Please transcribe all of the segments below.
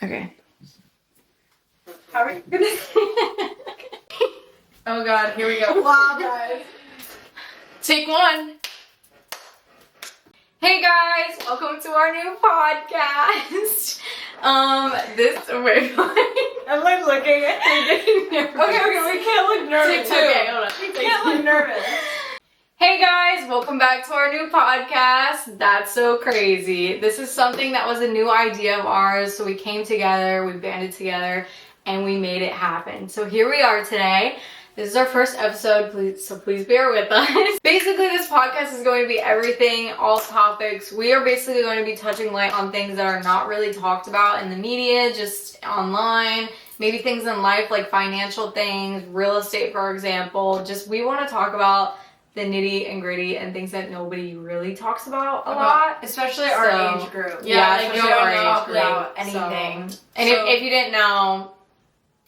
Okay. How are you gonna Oh god, here we go. Wow, guys. Take one. Hey guys, welcome to our new podcast. Wait, I'm like looking at okay, we can't look nervous. Take two. Okay, hold on. We can't look nervous. Hey guys, welcome back to our new podcast. That's so crazy. This is something that was a new idea of ours, so we came together, we banded together, and we made it happen. So here we are today. This is our first episode, please bear with us. Basically, this podcast is going to be everything, all topics. We are basically going to be touching light on things that are not really talked about in the media, just online, maybe things in life like financial things, real estate, for example. Just we want to talk about the nitty and gritty and things that nobody really talks about a lot. Especially our age group. Yeah, like especially don't our know age group. about anything. And if you didn't know,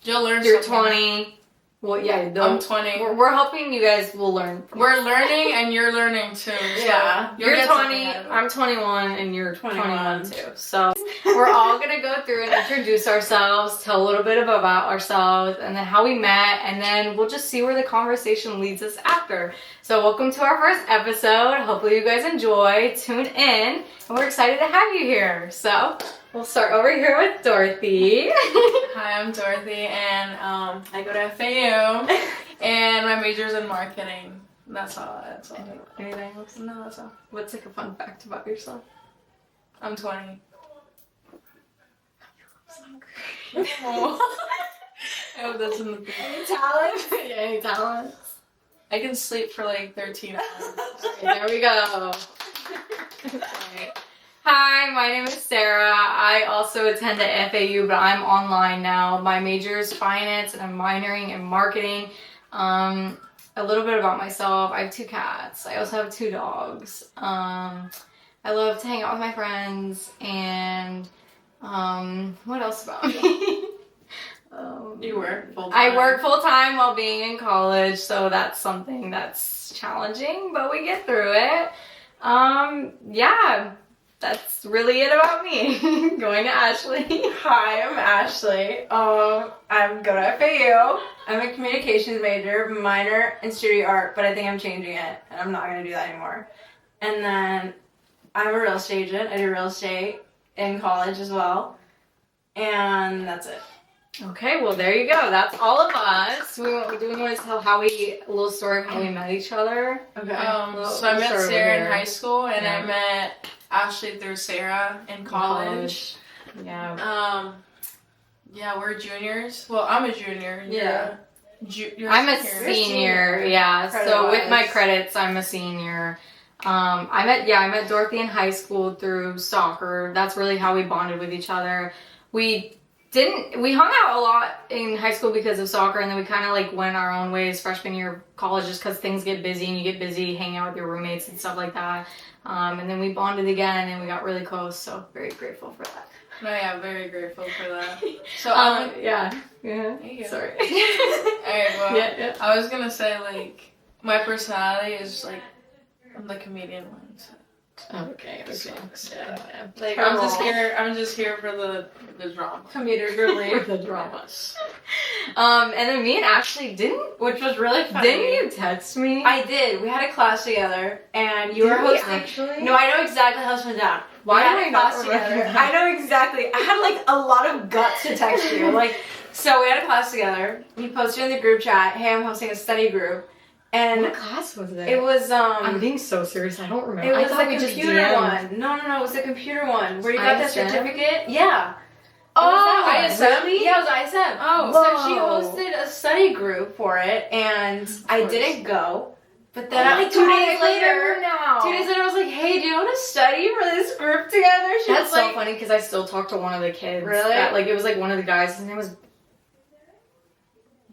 You'll learn you're something. 20. Well, yeah, I'm 20. We're helping you guys will learn. We're learning and you're learning too. So Yeah. you'll You're get 20, something out of it. I'm 21, and you're 21. 21 too. So we're all going to go through and introduce ourselves, tell a little bit about ourselves, and then how we met, and then we'll just see where the conversation leads us after. So welcome to our first episode. Hopefully you guys enjoy. Tune in, and we're excited to have you here. So we'll start over here with Dorothy. Hi, I'm Dorothy and I go to FAU and my major's in marketing. That's all. Anything else? No, that's all. What's like a fun fact about yourself? I'm 20. Oh. I hope that's in the thing. Any talent? Yeah, any talents? I can sleep for like 13 hours. Okay, there we go. Okay. Hi, my name is Sarah. I also attend at FAU, but I'm online now. My major is finance and I'm minoring in marketing. A little bit about myself. I have 2 cats. I also have 2 dogs. I love to hang out with my friends and what else about me? You work full time. I work full time while being in college, so that's something that's challenging, but we get through it. Yeah, that's really it about me. Going to Ashley. Hi, I'm Ashley. I'm go to FAU. I'm a communications major, minor in studio art, but I think I'm changing it, and I'm not going to do that anymore. And then I'm a real estate agent. I do real estate in college as well. And that's it. Okay, well there you go. That's all of us. Do we want to tell a little story of how we met each other? Okay. So I met Start over Sarah in here. high school and Yeah. I met Ashley through Sarah in college. Yeah. Yeah, we're juniors. Well, I'm a junior. And Yeah. You're I'm a senior. senior, yeah. So Credit-wise. with my credits, I'm a senior. I met Dorothy in high school through soccer. That's really how we bonded with each other. We hung out a lot in high school because of soccer, and then we kind of like went our own ways freshman year of college just because things get busy and you get busy hanging out with your roommates and stuff like that. And then we bonded again and we got really close, so very grateful for that. No, yeah, very grateful for that. So, Yeah. Thank you. Sorry. alright, well, Yeah. I was gonna say, like, my personality is, like, I'm the comedian one. So. Okay. Yeah. Like, I'm just here for the drama. comedic relief. The dramas. And then me and Ashley Which was really funny. didn't you text me? I did. We had a class together, and you Did were we hosting. actually? No, I know exactly how this went down. Why we do had I a not class remember together. that? I know exactly. I had like a lot of guts to text you. Like, so we had a class together. You posted in the group chat, "Hey, I'm hosting a study group," and What class was it? it was I'm being so serious. I don't remember. It I was thought the we just computer DM'd. one. No, it was the computer one where you got the ISM? certificate. Yeah. Oh, It was that one. really? Yeah, it was ISM. Oh. So she Whoa. hosted a study group for it, and I didn't go. But then Oh my 2 God, days I later, remember now. 2 days later, I was like, "Hey, do you want to study for this group together?" She That's was so like, funny because I still talk to one of the kids. Really? It was like one of the guys. His name was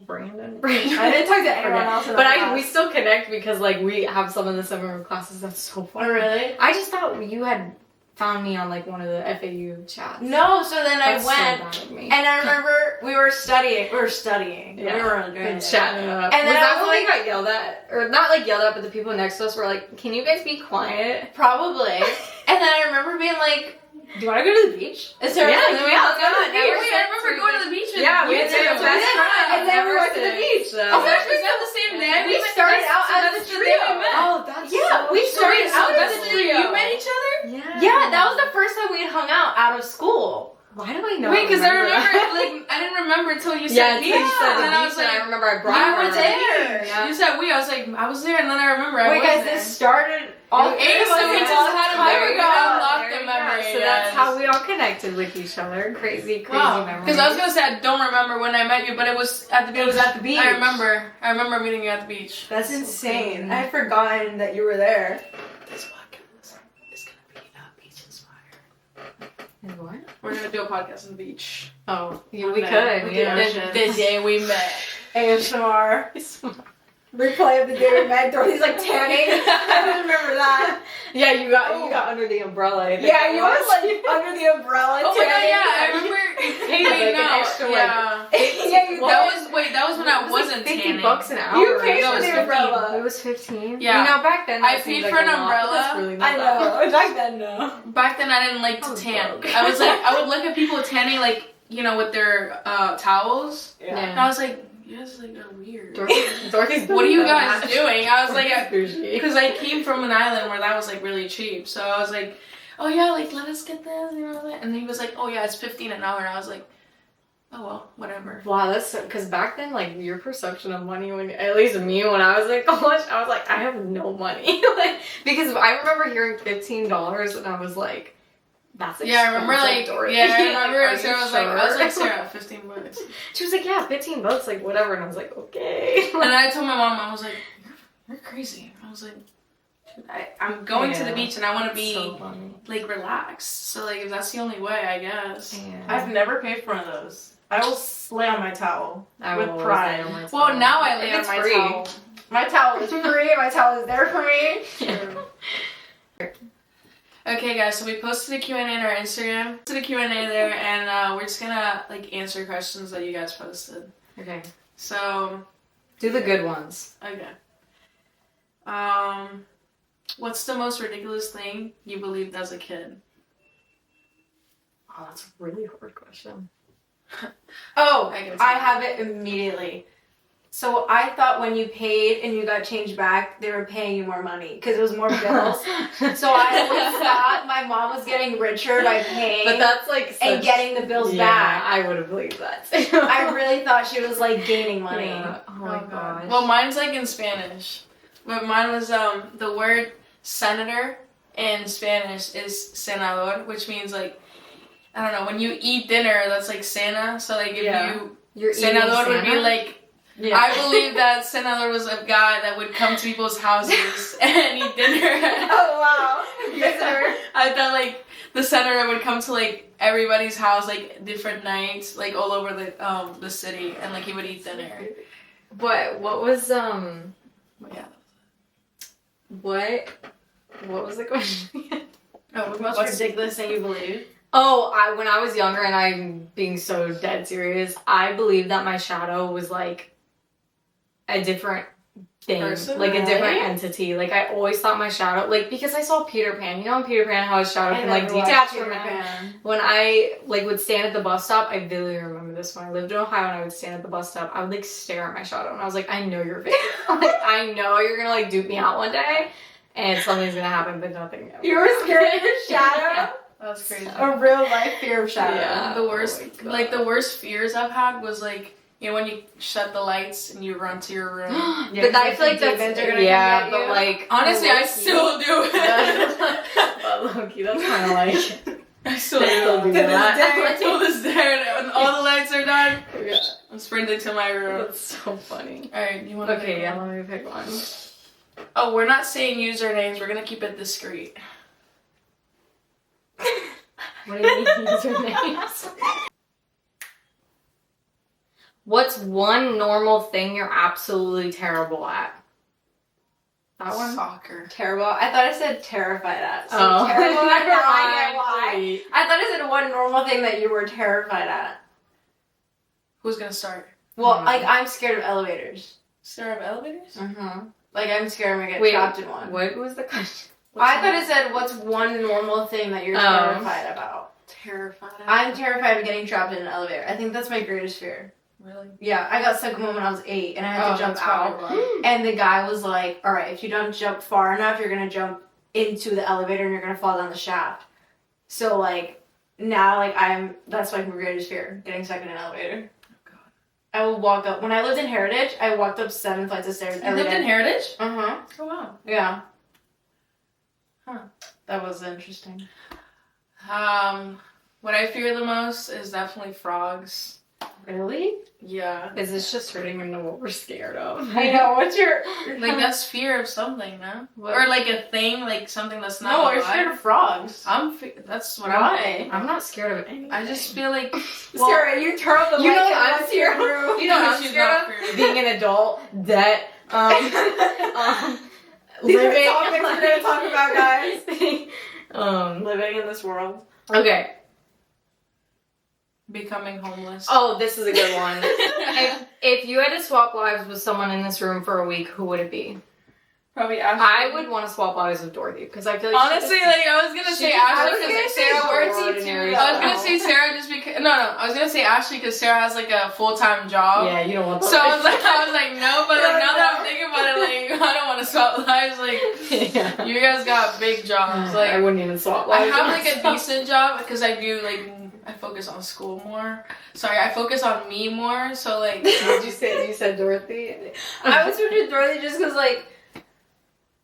Brandon. I didn't talk to anyone else in But the class. we still connect because like we have some of the similar classes. That's so funny. Oh, really? I just thought you had found me on like one of the FAU chats. No, so then That's I went, so bad of me. and I remember we were studying. Yeah. We weren't doing And it. chatting it up. And was then that I was when we got yelled at? Or not like yelled at, but the people next to us were like, "Can you guys be quiet?" Probably. And then I remember being like, do you want to go to the beach? And Sarah was Yeah, like, then we yeah, all let's go to the beach. Wait, I remember going to the beach. And Yeah, we you did. two. Best friends. And then we went to the beach. So. Oh, that's was that the same day? We started out as that's a the day we trio. met. Oh, that's Yeah, we started out as a trio. You met each other? Yeah, that was the first time we had hung out of school. Why do I know? Wait, because I remember, that? like, I didn't remember until you Yeah, said until you beach. said And the then I beach, was and like, I remember I brought you her. were there. Yeah. You said we. I was like, I was there, and then I remember I Wait, was guys, there. this started all Okay, so we just had a very good unlocked There the you go. memory. So that's how we all connected with each other. Crazy Wow. memories. Because I was gonna say I don't remember when I met you, but it was at the beach. It was at the beach. I remember. I remember meeting you at the beach. That's So insane. crazy. I had forgotten that you were there. This podcast is gonna be beach inspired. And what? We're gonna do a podcast on the beach. Oh, yeah, On we the- could. with Yeah. the The day we met. ASMR. Replay of the day we met. Dorothy's like tanning. I don't remember that. Yeah, you got under the umbrella. I think Yeah, it you was like under the umbrella Oh my god, tanning. yeah, I remember. Paid like an extra, like, yeah. Yeah, you That was when I wasn't $50 tanning. an hour. You right? paid That for was the 15. umbrella. It was 15. Yeah. You know, back then I that seemed paid like for an a lot, but that's umbrella. really not I that know. much. Back then, no. Back then, I didn't like I to was tan. broke. I was like, I would look at people tanning, like, you know, with their towels, Yeah. and I was like, you guys like are weird. Dorothy's What are you guys doing? I was like, bougie. because I came from an island where that was like really cheap, so I was like, oh yeah, like let us get this, you know, and he was like, oh yeah, it's 15 an hour, and I was like, oh well, whatever. Wow, that's because back then, like your perception of money, when at least me, when I was in college, I was like, I have no money, like because I remember hearing $15 and I was like, that's expensive, Yeah, I remember like, Dorothy. yeah, I Like, remember. are Sarah you was like, I was sure? like, Sarah, 15 bucks. She was like, yeah, $15, like whatever, and I was like, okay. And I told my mom, I was like, you're crazy. I was like, I'm going to the Yeah. beach and I want to be So funny. like relaxed. So like if that's the only way, I guess. I've never paid for one of those. I will lay on my towel with pride. Well, now I lay If on it's my free. towel. My towel is free. My towel is there for me. Okay, guys. So we posted a Q&A on our Instagram. Posted a Q&A there, and we're just gonna like answer questions that you guys posted. Okay. So Do the good ones. okay. What's the most ridiculous thing you believed as a kid? Oh, that's a really hard question. Oh, I can see I that. have it immediately. So I thought when you paid and you got change back, they were paying you more money because it was more bills. So I always thought my mom was getting richer by paying But that's like and such- getting the bills yeah, back. I would have believed that. too. I really thought she was like gaining money. Yeah. Oh my gosh. Well, mine's like in Spanish. But mine was the word senator in Spanish is senador, which means like I don't know, when you eat dinner that's like cena. So like if Yeah. you You're senador eating would be Santa? like Yeah. I believe that senador was a guy that would come to people's houses and eat dinner. Oh wow. Yeah. I thought like the senator would come to like everybody's house like different nights, like all over the city, and like he would eat dinner. What was But yeah. what was the question again? Oh, Most ridiculous thing you believe? Oh, when I was younger and I'm being so dead serious, I believed that my shadow was like a different thing, Person? like a different Really? entity. Like I always thought my shadow, like because I saw Peter Pan. You know in Peter Pan how his shadow I can like never watched detach Peter from him. Pan. When I like would stand at the bus stop, I vividly remember this when I lived in Ohio and I would stand at the bus stop, I would like stare at my shadow and I was like, I know you're fake. Like I know you're gonna like dupe me out one day and something's gonna happen, but nothing ever. You were scared of your shadow? That's crazy. A real life fear of shadow. Yeah. The worst, Oh my God. like the worst fears I've had was like, you know, when you shut the lights and you run to your room. Yeah, but I 'cause feel like the that's demons are gonna yeah, come get but you. like Honestly, I low-key- still do it. but low-key, that's kind of like I still still do do it. that. Until this day, when all the lights are done, Yeah, I'm sprinting to my room. that's so funny. Alright, you want to Okay, yeah, let me pick one. Oh, we're not saying usernames. We're gonna keep it discreet. What do you mean usernames? What's one normal thing you're absolutely terrible at? That one? Soccer. Terrible. I thought I said terrified at. So Oh, terrible at. never Now I get mind. why. Delete. I thought I said one normal thing that you were terrified at. Who's gonna start? Well, Hmm. like I'm scared of elevators. Scared of elevators? Mm-hmm. Like I'm scared I'm gonna get Wait, trapped in one. what was the question? I thought it said what's one normal thing that you're Oh. terrified about. terrified. I'm terrified of getting trapped in an elevator. I think that's my greatest fear. Really? Yeah, I got stuck in one when I was 8 and I had to jump that's out. probably why. And the guy was like, all right, if you don't jump far enough, you're going to jump into the elevator and you're going to fall down the shaft. So, like, now, like, that's like my greatest fear, getting stuck in an elevator. Oh, God. I will walk up. When I lived in Heritage, I walked up 7 flights of stairs You every lived day. in Heritage? Uh-huh. Oh, wow. Yeah. Huh. That was interesting. What I fear the most is definitely frogs. Really? Yeah. Is this just hurting to know what we're scared of? I know. What's your... Like, that's fear of something, no? What? Or, like, a thing, like, something that's not No, alive. you're scared of frogs. That's what Why? I'm not scared of anything. I just feel like... Sarah, you turn on the You know light what and I'm what's your scared of? room? You know what I'm She's scared not of? afraid of Being an adult that These are living topics we're going to talk about, guys. living in this world. Mm. Okay. Becoming homeless. Oh, this is a good one. if you had to swap lives with someone in this room for a week, who would it be? Probably Ashley. I would want to swap lives with Dorothy because I feel like Honestly, like, I was gonna say Ashley because Sarah works. ordinary. I was gonna say Sarah just because I was gonna say Ashley because Sarah has like a full-time job. Yeah, you don't want. So I was like no, but like now that I'm thinking about it, like I don't want to swap lives. Like Yeah. you guys got big jobs. Like I wouldn't even swap I lives. have like a decent job because I do like I focus on school more. Sorry, I focus on me more. So like, Did you say you said Dorothy? I was switching to Dorothy just because, like,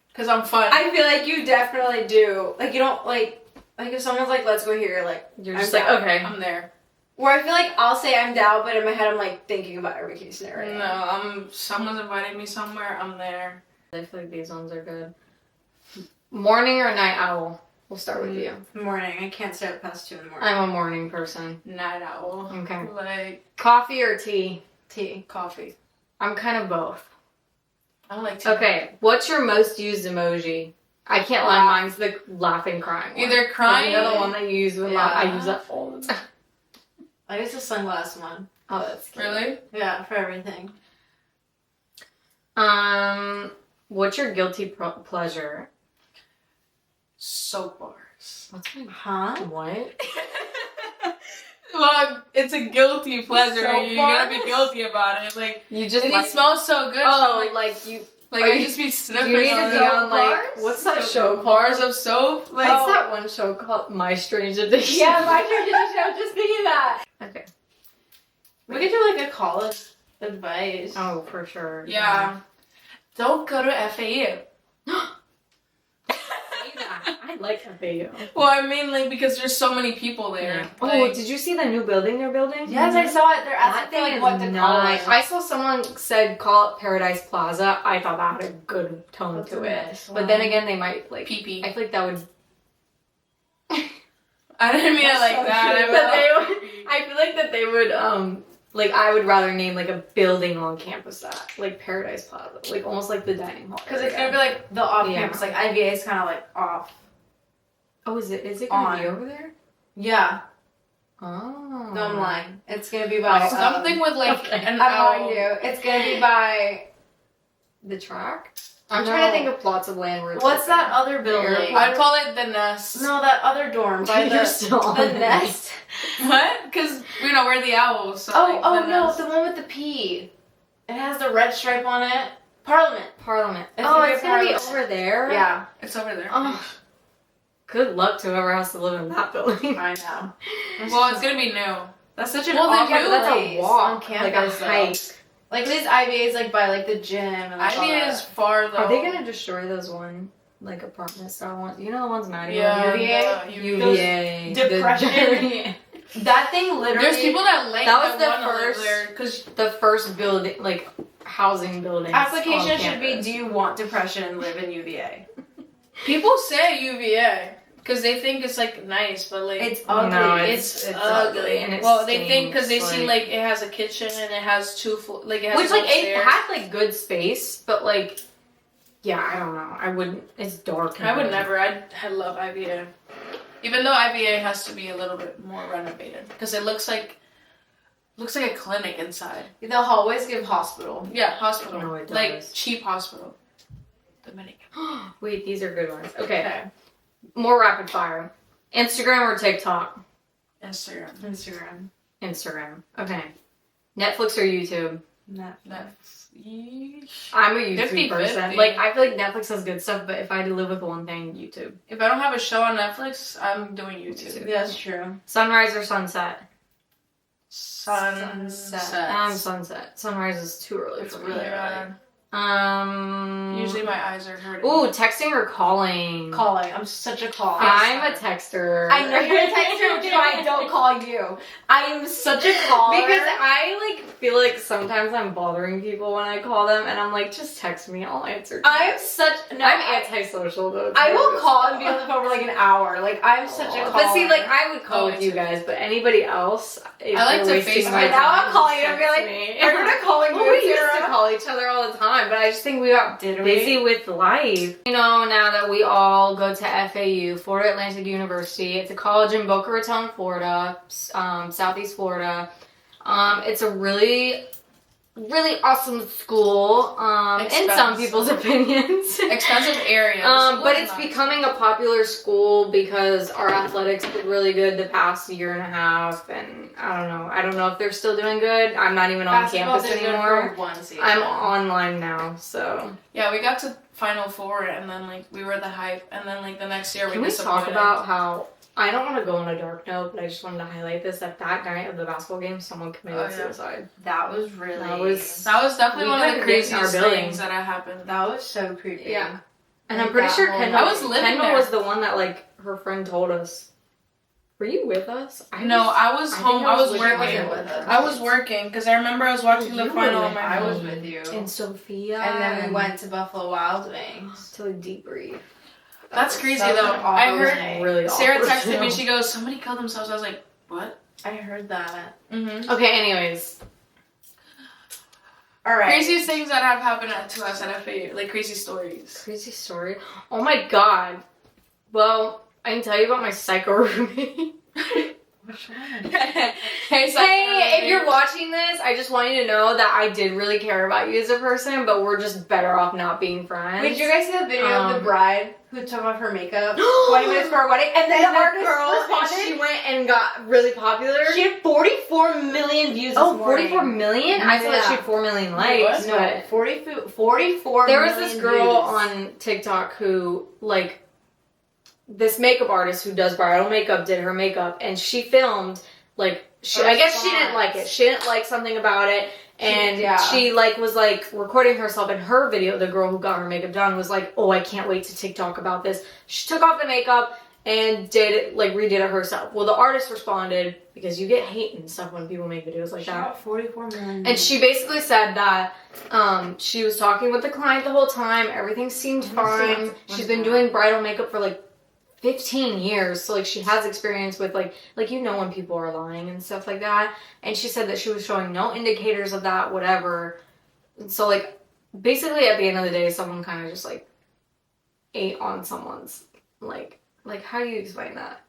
because I'm fun. I feel like you definitely do. Like, you don't, like if someone's like, let's go here, like, You're I'm just like down. okay. I'm there. Where I feel like I'll say I'm down, but in my head I'm, like, thinking about every case scenario. No, someone's inviting me somewhere. I'm there. I feel like these ones are good. Morning or night owl? We'll start with you. Morning. I can't stay up past 2 in the morning. I'm a morning person. Night owl. Okay. Like Coffee or tea? Tea. coffee. I'm kind of both. I like tea. Okay, what's your most used emoji? I can't lie, Laugh. mine's the laughing crying one. Either crying. You know the one that you use when Yeah. I use that all the time. I use the sunglass one. Oh, that's cute. Really? Yeah, for everything. What's your guilty pleasure? Soap bars. What's my Huh? what? Well, it's a guilty pleasure. Soap You gotta bars? be guilty about it. Like, You just and like it smells so good. oh, so like you. like are I you- just be Do sniffing you need to on be it. on like bars? what's that Soap show called? Bars of soap. Like, What's that one show called? My Strange Addiction. Yeah, my tradition. I was just thinking that. Okay. We could do like a college advice. Oh, for sure. yeah. Don't go to FAU. I like FAU. Well, I mean, like, because there's so many people there. Oh, Like, did you see the new building they're building? Yes, I saw it. They're That asking thing like is what to call nice. it. I saw someone said call it Paradise Plaza. I thought that had a good tone That's to a it. nice But then one. again, they might like. pee-pee. I feel like that would. I didn't mean it That's like so that. cute. I But they meant would- pee-pee. I feel like that they would like I would rather name like a building on campus that like Paradise Plaza, like almost like the dining hall. Because it's area. gonna be like the off Yeah. campus. Like IVA is kind of like off. Oh, is it gonna be on. over there? Yeah. Oh. No, I'm lying. It's gonna be by Something with like Okay. an I'm owl. lying to you. It's gonna be by. The track. I'm No. trying to think of plots of land where it's What's open. that other building? airport? I'd call it the nest. No, that other dorm by You're the still on the me. nest. What? Because we're the owls. So Oh, like, oh the no, nest. the one with the P. It has the red stripe on it. Parliament. Parliament. It's Oh, gonna be it's gonna be Parliament. over there. Yeah, it's over there. Oh, good luck to whoever has to live in that building. I know. Well, it's gonna be new. That's such an Well, they awkward do. That's a place walk, on campus. like a hike. Like these IVAs, like by like the gym and like all Idea is that. far though. Are they gonna destroy those like apartment style ones? You know the ones Maddie Yeah, UVA? UVA. Those depression- That thing literally. There's people that like That was the wanna live first- there because the first building, like housing building. Application should be: do you want depression and live in UVA? people say UVA because they think it's like nice, but like It's ugly. No, it's it's ugly. ugly and it well, they think because they stinks, see like- like it has a kitchen and it has like it has Which like it upstairs. had like good space, but like yeah, I don't know. I wouldn't. It's dark. I would never. I love IVA, even though IVA has to be a little bit more renovated because it looks like a clinic inside. The hallways give hospital. Yeah, hospital. No, it like does. cheap hospital. Dominican. Wait, these are good ones. Okay. Okay. More rapid fire. Instagram or TikTok? Instagram. Instagram. Okay. Netflix or YouTube? Netflix. Yeesh. I'm a YouTube 50-50. person. Like, I feel like Netflix has good stuff, but if I had to live with one thing, YouTube. If I don't have a show on Netflix, I'm doing YouTube. Yeah, that's true. Sunrise or sunset? Sunset. I'm sunset. Sunrise is too early It's for me. really bad. Usually Usually my eyes are hurting. Ooh, texting or calling? Calling. I'm such a caller. I'm a texter. I know you're a texter, but I don't call you. I am such a caller. Because I like feel like sometimes I'm bothering people when I call them, and I'm like, just text me, I'll answer. I'm such. No, I'm antisocial though. I will call and be on the phone for like an hour. Like I'm such a caller. But see, like I would call Oh, with you guys, but anybody else, if I like you're to wasting FaceTime. my Okay, now time, I'm calling you just and be text like, me. we're not calling you. Well, we used to Sarah. call each other all the time, but I just think we got Did we? busy with life. You know, now that we all go to FAU, Florida Atlantic University, it's a college in Boca Raton, Florida, Southeast Florida. It's a really awesome school, in some Expensive. people's opinions. Expensive area. But it's becoming a popular school because our athletics did really good the past year and a half, and I don't know if they're still doing good. I'm not even on Basketball campus did good anymore. for one season. I'm online now, so Yeah, we got to Final Four, and then like we were the hype, and then like the next year can we disappointed. talk about how I don't want to go on a dark note, but I just wanted to highlight this that night of the basketball game, someone committed Oh, yeah. suicide. That was really. That was- That was definitely We one of the couldn't get in our craziest building. things that happened. That was so creepy. Yeah. And I'm Like pretty that sure whole Kendall, night. I was living Kendall there. was the one that like her friend told us. Were you with us? I was I home. think I was with working. you. with us. I was working because I remember I was watching Oh, the you final were on my with I was phone. with you. And Sophia. And then we went to Buffalo Wild Wings. to a debrief. That's crazy That was though. an awful I heard night. Really Sarah awkward, texted me. too. She goes, "Somebody killed themselves." I was like, "What?" I heard that. Mm-hmm. Okay, anyways. All right. Craziest things that have happened to us at FAU, like crazy stories. Crazy story. Oh my god. Well, I can tell you about my psycho roommate. Hey, Hey, if you're watching this, I just want you to know that I did really care about you as a person, but we're just better off not being friends. Wait, did you guys see the video of the Um, bride who took off her makeup 20 minutes for her wedding? And then the artist and she responded. went and got really popular. She had 44 million views this Oh, morning. 44 million? I thought Yeah. she had 4 million likes. No, But 44 there was million this girl views. on TikTok who, like, this makeup artist who does bridal makeup did her makeup, and she filmed, like, I guess she didn't like it. She didn't like something about it, and she like was like recording herself in her video. The girl who got her makeup done was like, "Oh, I can't wait to TikTok about this." She took off the makeup and did it, like, redid it herself. Well, the artist responded, because you get hate and stuff when people make videos like She that. got 44 million And she basically said that she was talking with the client the whole time. Everything seemed fine. She's been doing bridal makeup for like 15 years. So like she has experience with like you know when people are lying and stuff like that. And she said that she was showing no indicators of that, whatever. And so like basically at the end of the day, someone kind of just like ate on someone's like how do you explain that?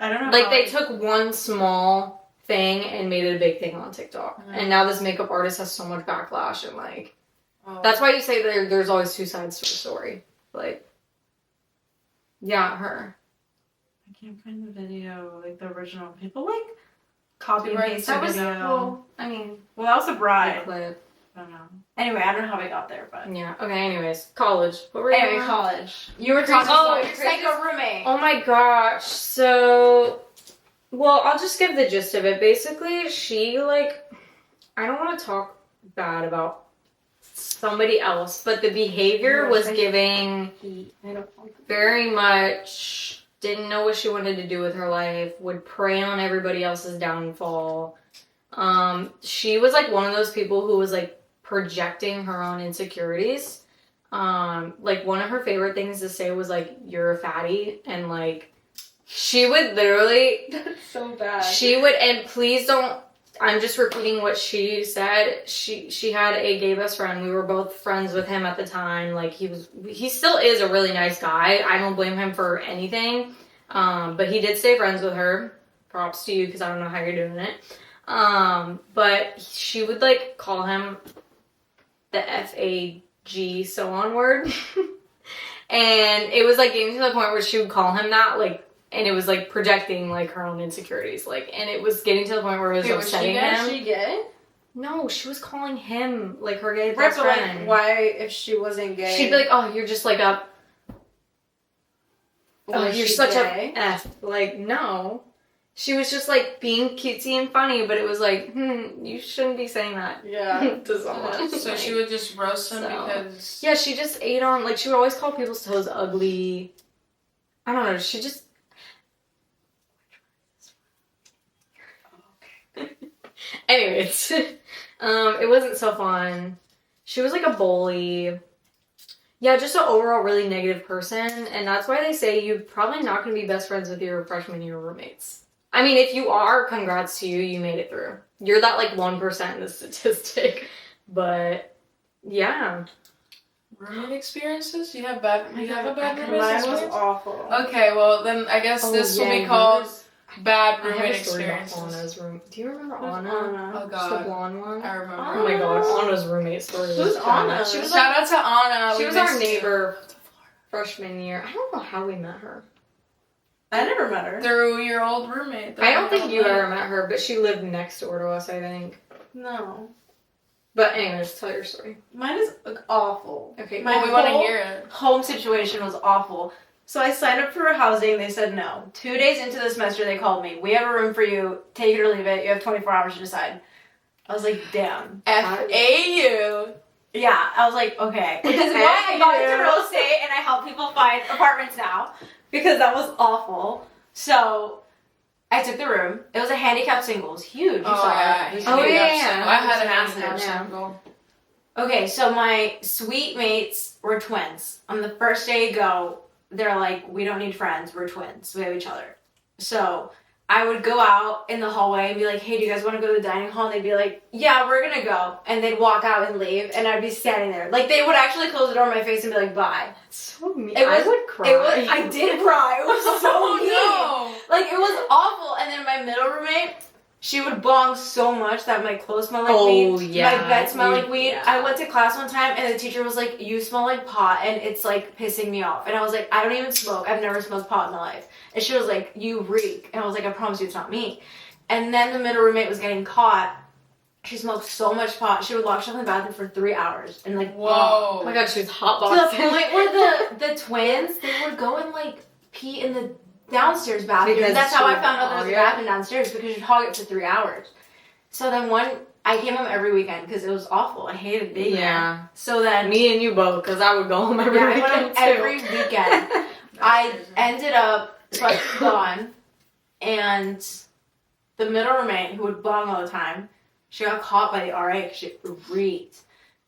I don't know. Like they took one small thing and made it a big thing on TikTok. And now this makeup artist has so much backlash and like that's why you say there's always two sides to the story. Like yeah, her. I can't find the video, like the original. People like copy and Right, paste That the was video. cool. I mean, Well, that was a the bride. clip. I don't know. Anyway, I don't know how we got there, but Yeah. Okay. Anyways, college. What were you? anyway, on? college. You were talking Oh, about your psycho roommate. Oh my gosh. So, well, I'll just give the gist of it. Basically, she like, I don't want to talk bad about somebody else, but the behavior was giving very much didn't know what she wanted to do with her life, would prey on everybody else's downfall. She was like one of those people who was like projecting her own insecurities. Like one of her favorite things to say was like, "You're a fatty," and like she would literally That's so bad. she would, and please don't, I'm just repeating what she said. She had a gay best friend. We were both friends with him at the time. Like he still is a really nice guy. I don't blame him for anything. But he did stay friends with her. Props to you, because I don't know how you're doing it. But she would like call him the FAG so on word. And it was like getting to the point where she would call him that like and it was like projecting like her own insecurities, like, and it was getting to the point where it was Wait, was she upsetting gay? him. Is she gay? No, she was calling him like her gay Right, best but friend. like, why if she wasn't gay? She'd be like, "Oh, you're just like a, oh, was you're she such gay? a F." Like, no, she was just like being cutesy and funny, but it was like, you shouldn't be saying that Yeah. to someone. So Like, she would just roast him So. because. yeah, she just ate on, like, she would always call people's toes ugly. I don't know, she just. Anyways, it wasn't so fun. She was like a bully. Yeah, just an overall really negative person, and that's why they say you're probably not going to be best friends with your freshman year roommates. I mean, if you are, congrats to you, you made it through. You're that like 1% in the statistic, but yeah. Roommate experiences? You have bad. You have a bad roommate Mine was experience? awful. Okay, well then I guess this will be called bad I have roommate a story about experiences. Anna's room. Do you remember Who's Anna? Anna? Oh Just the god, blonde one? I remember. Oh my god, Anna's roommate story was Who's bad. Anna? She was Shout out to Anna. She we was our missed you. neighbor freshman year. I don't know how we met her. I never met her. Through your old roommate. I don't think you ever met her, but she lived next door to us, I think. No. But anyways, tell your story. Mine is like, awful. Okay, My Well, we want to whole hear it. home situation was awful. So I signed up for housing. They said no. 2 days into the semester, they called me. We have a room for you. Take it or leave it. You have 24 hours to decide. I was like, damn. FAU. Yeah, I was like, okay. Which is why I got into real estate and I help people find apartments now. Because that was awful. So I took the room. It was a handicapped single. It was huge. You saw it. It was Oh, huge. yeah. I had a Massive, handicap yeah. single. Okay, so my suite mates were twins. On the first day you go, they're like, we don't need friends, we're twins. We have each other. So I would go out in the hallway and be like, hey, do you guys want to go to the dining hall? And they'd be like, yeah, we're gonna go. And they'd walk out and leave, and I'd be standing there. Like, they would actually close the door in my face and be like, bye. So mean. It was- I would cry. I did cry. It was so mean. Oh Like, it was awful. And then my middle roommate, she would bong so much that my clothes smelled like Oh, weed. yeah. My bed smelled like weed. Yeah. I went to class one time and the teacher was like, you smell like pot and it's like pissing me off. And I was like, I don't even smoke. I've never smoked pot in my life. And she was like, you reek. And I was like, I promise you it's not me. And then the middle roommate was getting caught. She smoked so much pot. She would lock herself in the bathroom for 3 hours and like Whoa. Oh my god, she was hot to the boxing. point where the twins, they would go and like pee in the downstairs bathroom. Because That's how she I would found out there was a hog it? bathroom downstairs, because she'd hog it for 3 hours. So then I came home every weekend because it was awful. I hated being there. Yeah. So then Me and you both, because I would go home every I went weekend home too. every weekend. I ended up, so I was gone, and the middle roommate, who would bong all the time, she got caught by the RA because she reeked.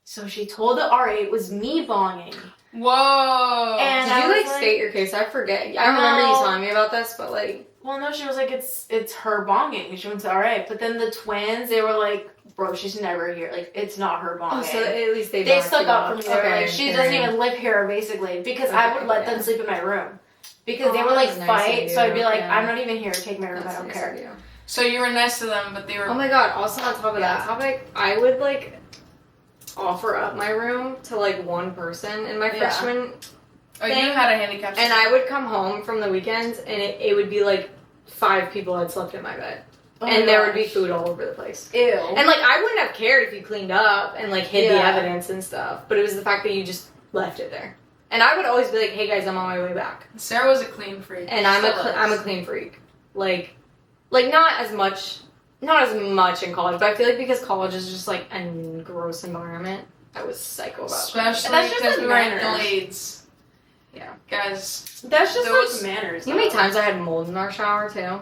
So she told the RA it was me bonging. Whoa. And Did I you was like like- state your case? I forget. I remember you No. telling me about this, but like, Well, no, she was like, it's her bonging, and she went to RA. But then the twins, they were like, bro, she's never here. Like, it's not her bonging. oh, so at least they They backed stuck you up for me. They were Okay, like, she fair doesn't enough. even live here, basically, because I would Okay, let yeah. them sleep in my room. Because they Oh, would like that's nice fight, of so I'd be you, like, yeah. I'm not even here. Take my room. That's I don't nice care. of you. So you were nice to them, but they were. Oh my god, also on top of Yeah. that topic, I would like offer up my room to like one person in my Yeah. freshman, Oh, you thing. had a handicap. and I would come home from the weekends and it would be like 5 people had slept in my bed. Oh and my there would be gosh. food all over the place. Ew. And like I wouldn't have cared if you cleaned up and like hid the Yeah. evidence and stuff, but it was the fact that you just left it there. And I would always be like, "Hey guys, I'm on my way back." Sarah was a clean freak. And I'm Still I'm a is. clean freak. Like not as much in college, but I feel like because college is just like a gross environment, I was psycho about that. Especially That's just because like we were in manners. Glades. Yeah. Guys, That's just those- like manners. You know how many though. times I had mold in our shower too? And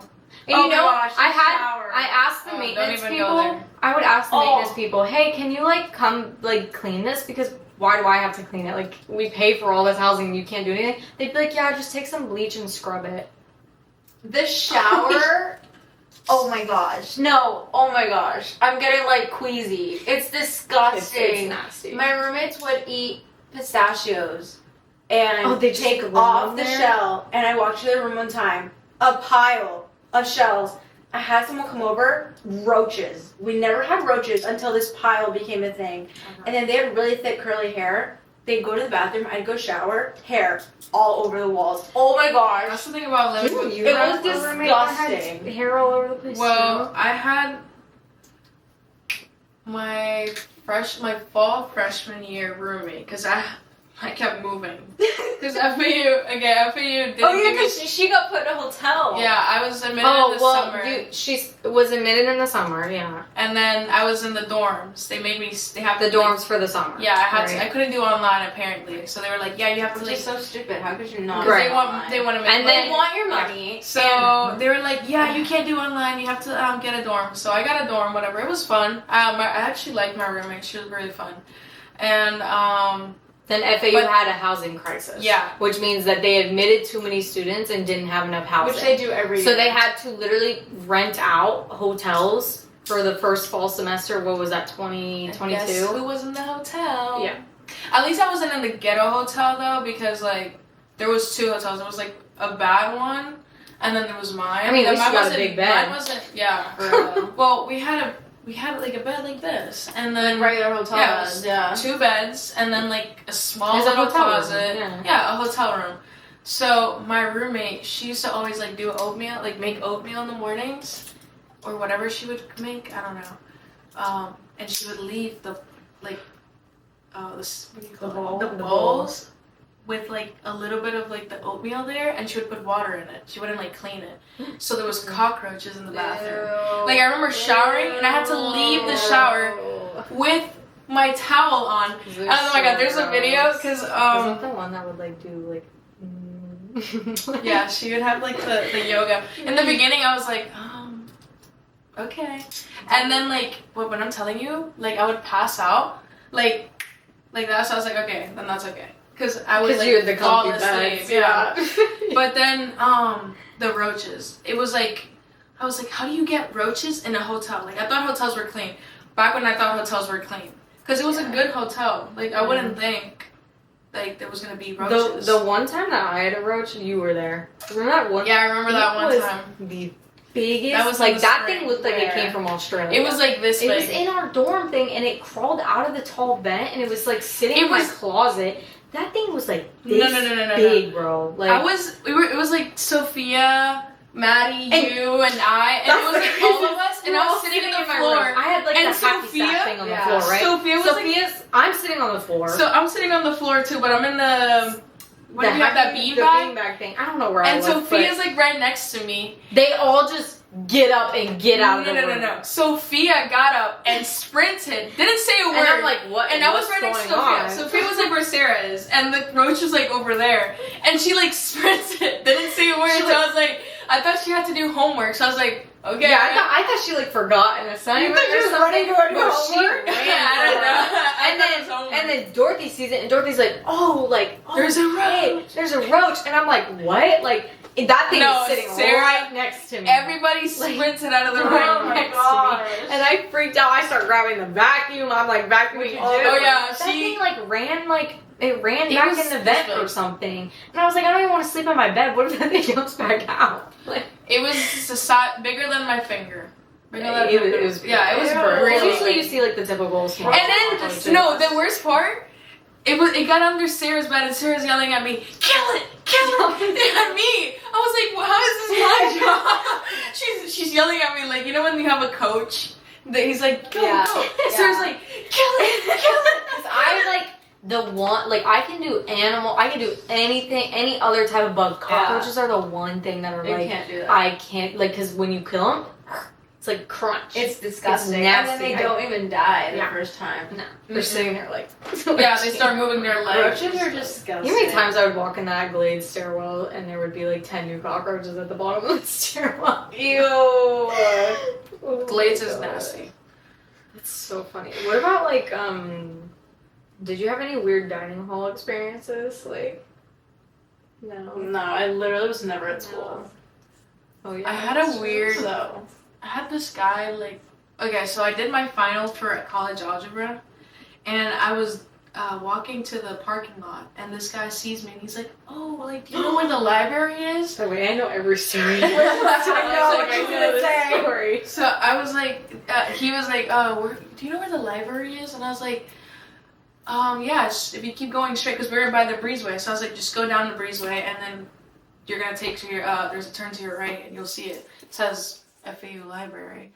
Oh you my know, gosh, I had shower. I asked the Oh, don't maintenance even go people. there. I would ask the Oh. maintenance people, "Hey, can you like come like clean this? Because why do I have to clean it? Like we pay for all this housing, you can't do anything." They'd be like, "Yeah, just take some bleach and scrub it." The shower. Oh my gosh. No. Oh my gosh. I'm getting like queasy. It's disgusting. It's nasty. My roommates would eat pistachios and Oh, they just take glue off them the there? shell. And I walked to their room one time, a pile of shells. I had someone come over, roaches. We never had roaches until this pile became a thing. And then they had really thick curly hair. they'd go to the bathroom, I'd go shower, hair all over the walls. Oh my gosh. That's the thing about living with You It have was a roommate that had disgusting. hair all over the place. Well, too? I had my fall freshman year roommate because I kept moving because FAU didn't Oh yeah, give me. because she got put in a hotel. Yeah, I was admitted in the summer, she was admitted in the summer. Yeah, and then I was in the dorms. They have the to, dorms for the summer. Yeah, I had to. right? I couldn't do online apparently, so they were like, "Yeah, you have to." Which Like, is so stupid. How could you not? Right. They want to make And money. then- They want your money. So they were like, "Yeah, you can't do online. You have to get a dorm." So I got a dorm. Whatever. It was fun. I actually liked my roommate. She was really fun, and Then FAU But- had a housing crisis. Yeah. Which means that they admitted too many students and didn't have enough housing. Which they do every year. So they had to literally rent out hotels for the first fall semester. What was that, Guess 2022? who was in the hotel? Yeah. At least I wasn't in the ghetto hotel though, because like there was two hotels. There was like a bad one, and then there was mine. I mean, at And least you mine got a wasn't- big bed. Mine wasn't. Yeah. For real. Well, we had like a bed like this, and then regular hotel Yeah, it beds. was Yeah. two beds, and then like a small There's a little hotel room, closet. yeah. A hotel room. So my roommate, she used to always like do oatmeal, like make oatmeal in the mornings, or whatever she would make. I don't know. And she would leave the like, this what do you call The it? bowl? The The bowls with like a little bit of like the oatmeal there, and she would put water in it. She wouldn't like clean it, so there was cockroaches in the bathroom. Like I remember showering, and I had to leave the shower with my towel on. And oh my god, there's a video because Wasn't the one that would like do like. yeah, she would have like the yoga. In the beginning, I was like, okay, and then like when I'm telling you, like I would pass out, like that. So I was like, okay, then that's okay, because I was like you had the fall comfy asleep. beds. Yeah. But then the roaches. It was like I was like, how do you get roaches in a hotel? Like I thought hotels were clean. Back when I thought hotels were clean, because it was a good hotel. Like I wouldn't think like there was gonna be roaches. The one time that I had a roach, you were there. Remember that one? Yeah, I remember that one was time. The biggest. That was in like the that spring. thing looked like it Where? came from Australia. It was like this It big. was in our dorm thing, and it crawled out of the tall vent, and it was like sitting It in my was- closet. That thing was like No, this no. big, bro. Like It was like Sophia, Maddie, And- you, and I, and it was like all of us, and We're I all was sitting on the in my floor. room. I had like And the happy Sophia- stack thing on the Yeah. floor, right? Sophia was like, Sophia's. I'm sitting on the floor. so I'm sitting on the floor too, but I'm in the, what do you have, that the beanbag? beanbag thing. I don't know where I And was. Sophia's but like right next to me. they all just get up and get out of the room. No. Sophia got up and sprinted. Didn't say a word. And I'm like, what? And I was what's right next to going Sophia. on? Sophia was like where Sarah is, and the roach was like over there. And she like sprinted, didn't say a word. She, So I was like, I thought she had to do homework. So I was like, okay. Yeah, I thought she like forgot an assignment. You thought she or was something, running to her but she homework? ran Yeah, I don't for it. know. I And thought it was homework. then Dorothy sees it, and Dorothy's like, oh, There's a hey, roach. there's a roach, and I'm like, what? Like that thing No, is sitting Sarah- right next to me. Everybody sprinted out of the room. right Oh my next to gosh. me, and I freaked out. I start grabbing the vacuum. I'm like vacuuming What'd you all do? over. Oh, yeah, that she- thing like ran like. It ran It back was in the vent this or big. something. And I was like, I don't even want to sleep in my bed. What if that thing comes back out? Like, It was bigger than my finger. Bigger than it my finger. was Yeah, it was Ew. really usually big. you see like the typical small. And then roaches. no, the worst part, it got under Sarah's bed, and Sarah's yelling at me, kill it, at me. I was like, well, how is this my job? She's yelling at me like, you know when you have a coach that he's like, go, Yeah. go. Yeah. Sarah's like, kill it. 'Cause I like the one, like I can do I can do anything, any other type of bug. Cockroaches are the one thing that are You like, can't do that. I can't, like, because when you kill them, it's like crunch. It's disgusting. It's and then nasty. they don't even die the Yeah. first time. no, they're sitting there like. Yeah, they start moving their legs. Roaches are disgusting. You know how many times I would walk in that Glade stairwell and there would be like 10 new cockroaches at the bottom of the stairwell? Ew. Oh Glades my is God. nasty. That's so funny. What about like did you have any weird dining hall experiences? Like no. No, I literally was never at school. Oh yeah. I had a weird. So I had this guy like, okay, so I did my final for college algebra, and I was walking to the parking lot, and this guy sees me, and he's like, oh, like, do you know where the library is? By the way, I know every story. I know what I you're know gonna say. Story. So I was like, he was like, do you know where the library is? And I was like, Yeah, if you keep going straight, because we were by the breezeway, so I was like, just go down the breezeway, and then you're gonna take to your, there's a turn to your right, and you'll see it. It says FAU Library.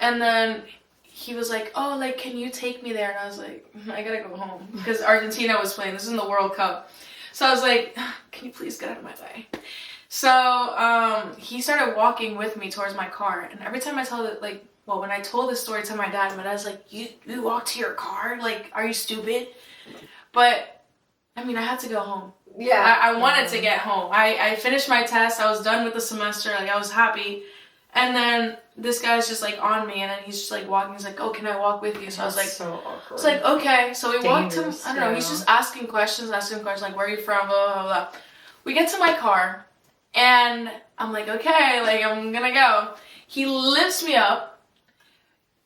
And then he was like, oh, like, can you take me there? And I was like, I gotta go home, because Argentina was playing. This is in the World Cup. So I was like, can you please get out of my way? So he started walking with me towards my car, and every time I tell it, like, well, when I told this story to my dad's like, you walked to your car? Like, are you stupid? But, I mean, I had to go home. Yeah. I wanted to get home. I finished my test. I was done with the semester. Like, I was happy. And then this guy's just, like, on me, and then he's just, like, walking. He's like, oh, can I walk with you? So I was like, so awkward. I was like, okay. So we walked to, Dangerous, I don't know, he's just asking questions, like, where are you from, blah, blah, blah. We get to my car, and I'm like, okay, like, I'm gonna go. He lifts me up,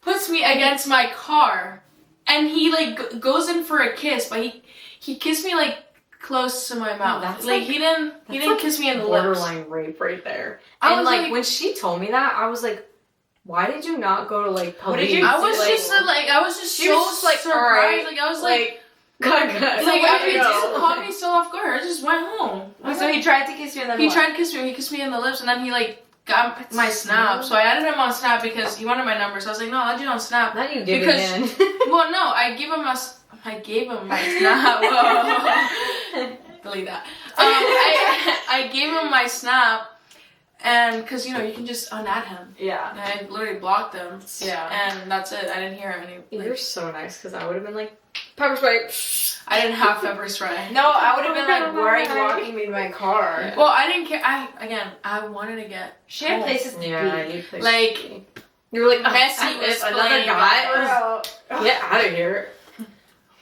puts me against my car, and he like goes in for a kiss, but he kissed me like close to my mouth. That's like he didn't kiss me in the lips. Borderline rape right there. I And was like when she told me that, I was like, why did you not go to like police? What did you I was like, just like I was just she so was just like, surprised. alright, Like I was like good. it just caught me so off guard. I just went home. So he tried to kiss you and then He what? tried to kiss me. He kissed me in the lips, and then he like got my Snap. So I added him on Snap because he wanted my number. So I was like, no, I'll add you on Snap. Not you giving Because- in. Well, no, I gave him my Snap. Whoa. Delete that. I gave him my Snap, and because you know you can just unadd him. Yeah. And I literally blocked him. Yeah. And that's it. I didn't hear any. You're so nice because I would have been like, pepper spray. I didn't have pepper spray. No, I would have been like, why are you walking me to my car? Well, I didn't care. I wanted to get She had home. places to Yeah, be. you played Like, you were like Messi "Ugh, was another playing guy. Bro. Get out of here.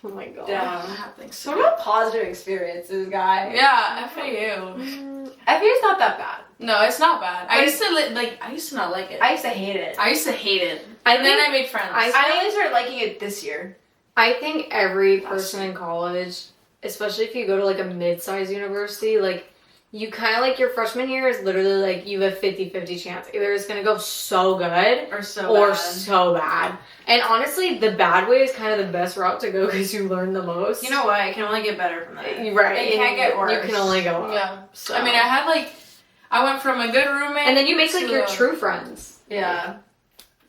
Oh my god. Dumb. Happening So what about positive experiences, guys? Yeah, FAU. FAU's not that bad. No, it's not bad. I But used to I used to not like it. I used to hate it. I used to hate it. I And then think- I made friends. I only started liking it this year. I think every person in college, especially if you go to like a mid-sized university, like you kind of like your freshman year is literally like you have 50-50 chance. Either it's going to go so good Or so bad. And honestly, the bad way is kind of the best route to go because you learn the most. You know what? It can only get better from that. Right. It can't get worse. You can only go up. Yeah. So. I mean, I went from a good roommate. And then you make like to your a- true friends. Yeah.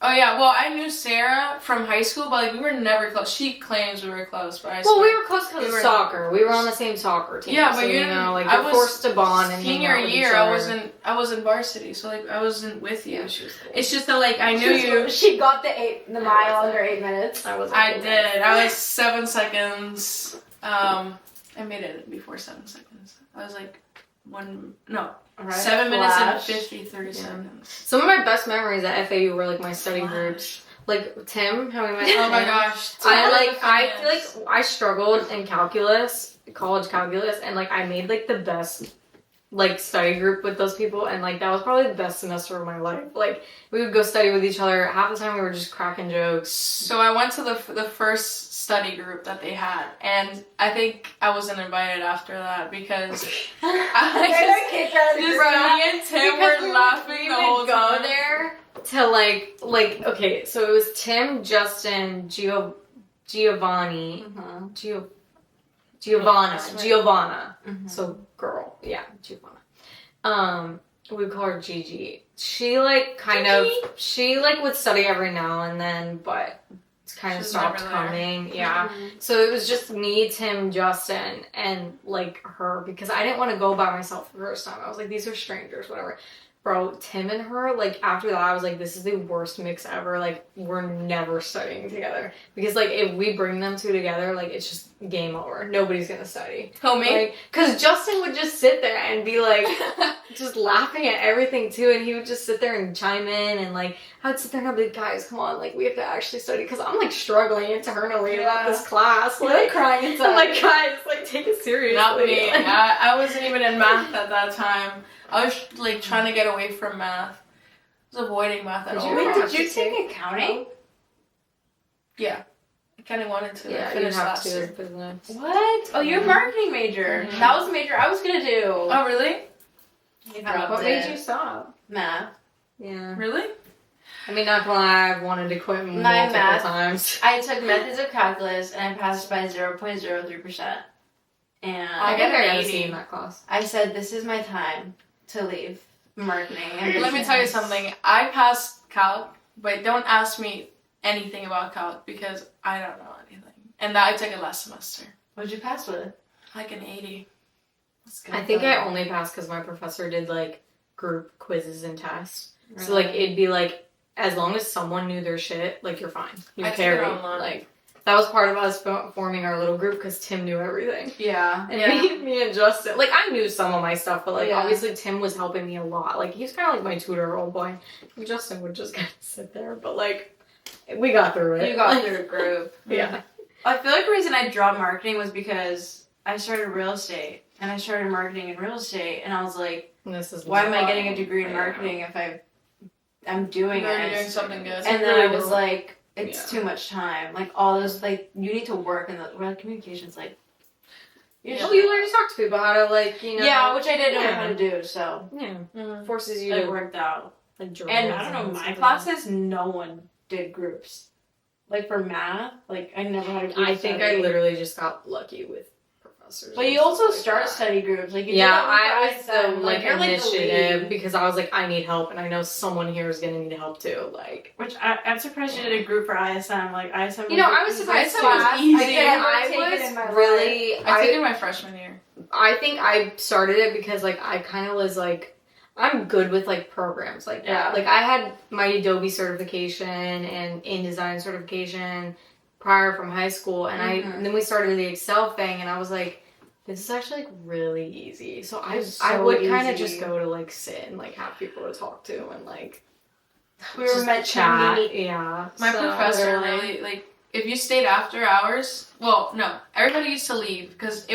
Oh yeah, well I knew Sarah from high school, but like we were never close. She claims we were close, but I Well, we swear- were close because We of were- soccer. We were on the same soccer team. Yeah, so, but you you know, didn't- like I you're was forced to bond and hang senior out with each year. other. I was in varsity, so like I wasn't with you. Yeah, she was cool. It's just that like I knew you. She got the mile under 8 minutes. I was. I did. I was 7 seconds. I made it before 7 seconds. I was like 7 minutes and 30 seconds. Some of my best memories at FAU were like my study groups. Like Tim, how we met. Oh my Tim. gosh. I feel like I struggled in calculus, college calculus, and like I made like the best like study group with those people, and like that was probably the best semester of my life. Like we would go study with each other. Half the time we were just cracking jokes. So I went to the first study group that they had, and I think I wasn't invited after that because They got kicked out of the just group. me and Tim were laughing we the would whole go time. there to like okay, so it was Tim, Justin, Giovanni, Giovanna. So girl, yeah, Giovanna. We call her Gigi. She like she like would study every now and then, but it's kind of She's stopped never there. coming. Yeah. So it was just me, Tim, Justin, and like her because I didn't want to go by myself the first time. I was like, these are strangers, whatever. Bro, Tim and her, like, after that, I was like, this is the worst mix ever. Like, we're never studying together. Because, like, if we bring them two together, like, it's just game over. Nobody's gonna study. Homie. Like, because Justin would just sit there and be, like, just laughing at everything, too. And he would just sit there and chime in. And, like, I would sit there and I'd be like, guys, come on. Like, we have to actually study. Because I'm, like, struggling internally about this class. You're Like, crying inside. I'm like, guys, like, take it seriously. Not me. Like, I wasn't even in math at that time. I was like trying to get away from math. I was avoiding math at all. Wait, costs. did you take accounting? Yeah. I kind of wanted to. I yeah, you finished have last to. year. Business. What? Oh, you're a marketing major. Mhm. That was the major I was gonna do. Oh, really? You dropped What it. made you stop? Math. Yeah. Really? I mean, not gonna lie, I've wanted to quit My multiple math- times. I took methods of calculus and I passed by 0.03%. And I I think got I an got a 80. C in that class. I said, this is my time to leave marketing. And Let me tell you something. I passed calc, but don't ask me anything about calc because I don't know anything. And that I took it last semester. What'd you pass with? Like an 80. That's good, I think though. I only passed because my professor did like group quizzes and tests. So like it'd be like as long as someone knew their shit, like you're fine. You I took carry. it online. Like that was part of us forming our little group because Tim knew everything. Yeah. And Yeah. me and Justin, like I knew some of my stuff, but like Yeah. obviously Tim was helping me a lot. Like he's kind of like my tutor, old boy. And Justin would just kind of sit there, but like we got through it. You got through a group. Yeah. I feel like the reason I dropped marketing was because I started real estate. And I started marketing in real estate. And I was like, And this is why am I getting a degree in Yeah. marketing if I'm doing You're already it? doing something good. And then really I was don't. like, it's Yeah. too much time. Like all those, like you need to work in the communications. Like, Well, you learn to talk to people, how to like, you know. yeah, which I didn't know Yeah. how to do. So Yeah. Mhm. Forces you it to worked out. like And journals I don't know, my something. classes, no one did groups. Like for math, like I never had a group I think I study. literally just got lucky with professors. But and you also stuff like start that. study groups. Like you Yeah, did that I with was the ISM, like you're, the initiative lead. because I was like, I need help, and I know someone here is gonna need help too. Like, Which I'm surprised you did a group for ISM. Like ISM. you know, I was the surprised easiest ISM was class easy. I could ever I take it in my was life. really, I took it my freshman year. I think I started it because like I kind of was like, I'm good with like programs like that. Yeah. Like I had my Adobe certification and InDesign certification prior from high school, and Mhm. then we started the Excel thing, and I was like, this is actually like really easy. So I It's I so would kind of easy. just go to like sit and like have people to talk to and like We were just meant to chat. meet. Yeah. My So- professor literally. really, like, if you stayed after hours, well, no, everybody used to leave because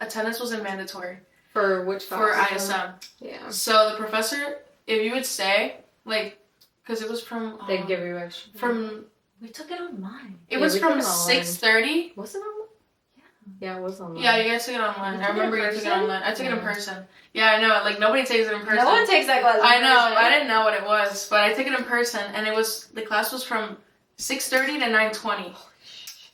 attendance wasn't mandatory For which for class? ISM. Yeah. So the professor, if you would stay, like, because it was from, They'd give you extra. We took it online. it Yeah, was we from took it online. 6:30. Was it on? Yeah, it was on. Yeah, you guys took it online. You I took it remember in you took it person? online. I took it in Yeah. person. Yeah, I know. Like, nobody takes it in person. No one takes that class. in I know. person. I didn't know what it was, but I took it in person, and the class was from 6:30 to 9:20.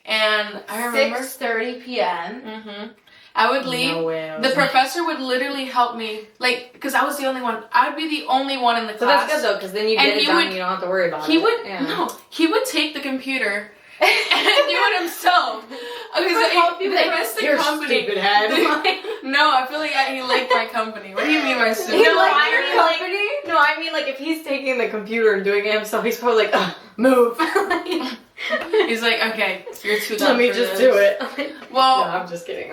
And I remember. 6:30 p.m. Mm-hmm. I would leave. No way. The professor would literally help me, like, because I was the only one. I'd be the only one in the So class. that's good though, because then you And get it he done. would- And you don't have to worry about He it. would Yeah. no. He would take the computer and do it himself. Because would help you they with missed the Your company. stupid head. No, I feel like he liked my company. What do you mean my He stupid? You like liked your your company? No, I mean like if he's taking the computer and doing it himself, he's probably like, move. He's like, okay, you're too Let dumb me for just this. do it. No, Well, I'm just kidding.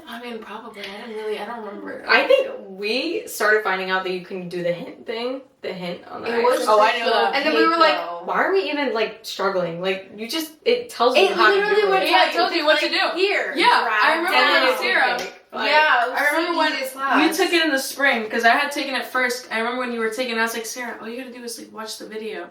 I mean, probably. I don't remember. I think we started finding out that you can do the hint thing. The hint on the It was ice. Oh, I knew that. And then we were like, though. why are we even like struggling? Like you just it tells you It how to literally do would it. Yeah, it told you what to do. Here. Yeah, drag I remember down. when it's Sarah- fake. Like, Yeah, it was I remember the when easiest you class. took it in the spring because I had taken it first. I remember when you were taking it, I was like, Sarah, all you gotta do is like watch the video.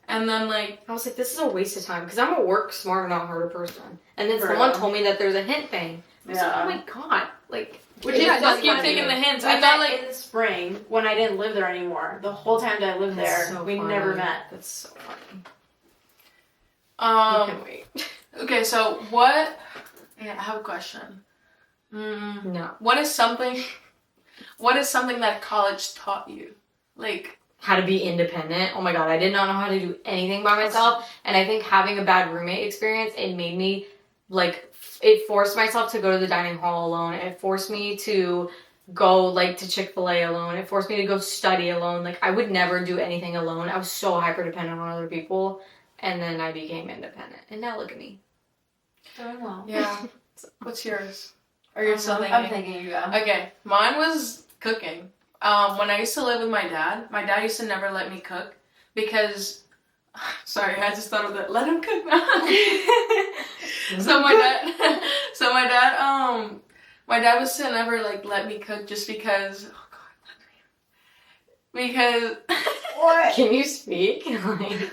And then like, I was like, this is a waste of time because I'm a work smarter, not harder person. And then For someone real. told me that there's a hint thing. I was like, Yeah. oh my god, like. which it's yeah, just not keep funny. taking the hints. We I thought met like in the spring when I didn't live there anymore. The whole time that I lived That's there, so we funny. never met. That's so funny. I can't wait. okay, so what? Yeah, I have a question. Mm, No. what is something that college taught you? Like, How to be independent. Oh my god, I did not know how to do anything by myself. And I think having a bad roommate experience, it made me like, it forced myself to go to the dining hall alone. It forced me to go like to Chick-fil-A alone. It forced me to go study alone. Like I would never do anything alone. I was so hyper dependent on other people. And then I became independent. And now look at me. Doing well. yeah, what's yours? Or you're still thinking? I'm thinking you go. Okay, mine was cooking. When I used to live with my dad used to never let me cook because, sorry, I just thought of that. Let him cook now. My dad was to never like let me cook just because. Oh God, because. What? Can you speak? Like,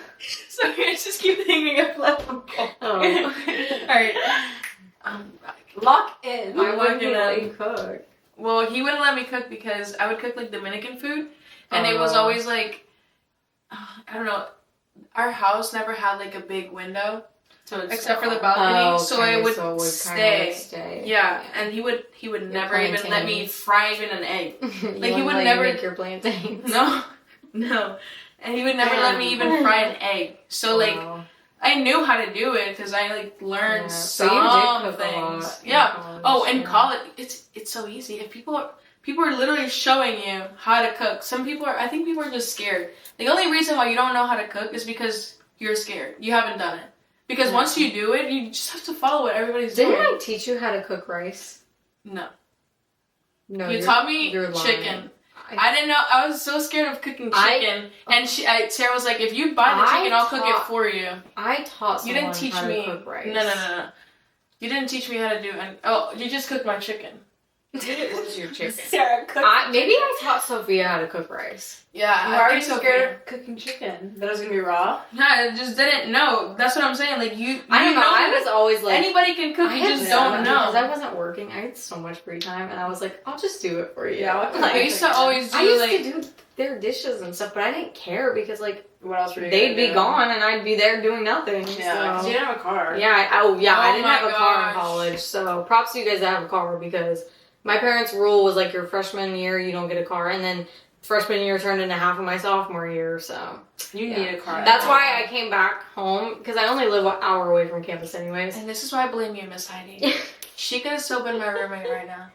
Sorry, I just keep thinking of let him cook. oh. All right. Lock in. I I'm wouldn't working let on- you cook. Well, he wouldn't let me cook because I would cook like Dominican food, and it was Oh. always like I don't know. Our house never had like a big window. So it's Except for the balcony, so it would kind stay. of stay. Yeah, and he would never even let me fry even an egg. Like he would never make your plantains. No, and he would never let me even fry an egg. So like I knew how to do it because I like learned some things. Yeah. In college, it's so easy. If people are literally showing you how to cook. I think people are just scared. The only reason why you don't know how to cook is because you're scared. You haven't done it. Because once you do it, you just have to follow what everybody's doing. Didn't I teach you how to cook rice? No. No. You taught me chicken. I didn't know. I was so scared of cooking chicken. And Sarah was like, if you buy the chicken, I'll cook it for you. I taught someone how to cook rice. No. You didn't teach me how to do it. You just cooked my chicken. What was your chicken? Sarah cooked maybe I taught Sophia how to cook rice. Yeah. Why are you scared of cooking chicken? That it was gonna be raw? Yeah, I just didn't know. That's what I'm saying. Like I don't know. I was always like anybody can cook. You just don't know. Because I wasn't working. I had so much free time, and I was like, I'll just do it for you. Yeah. I used to always do. I used to do their dishes and stuff, but I didn't care because like what else were you they'd be gone and I'd be there doing nothing. Yeah. Because you didn't have a car. Yeah. I didn't have a car in college. So props to you guys that have a car because my parents' rule was like your freshman year you don't get a car, and then freshman year turned into half of my sophomore year. So you need a car. That's why I came back home because I only live an hour away from campus, anyways. And this is why I blame you, Miss Heidi. She could have still been my roommate right now.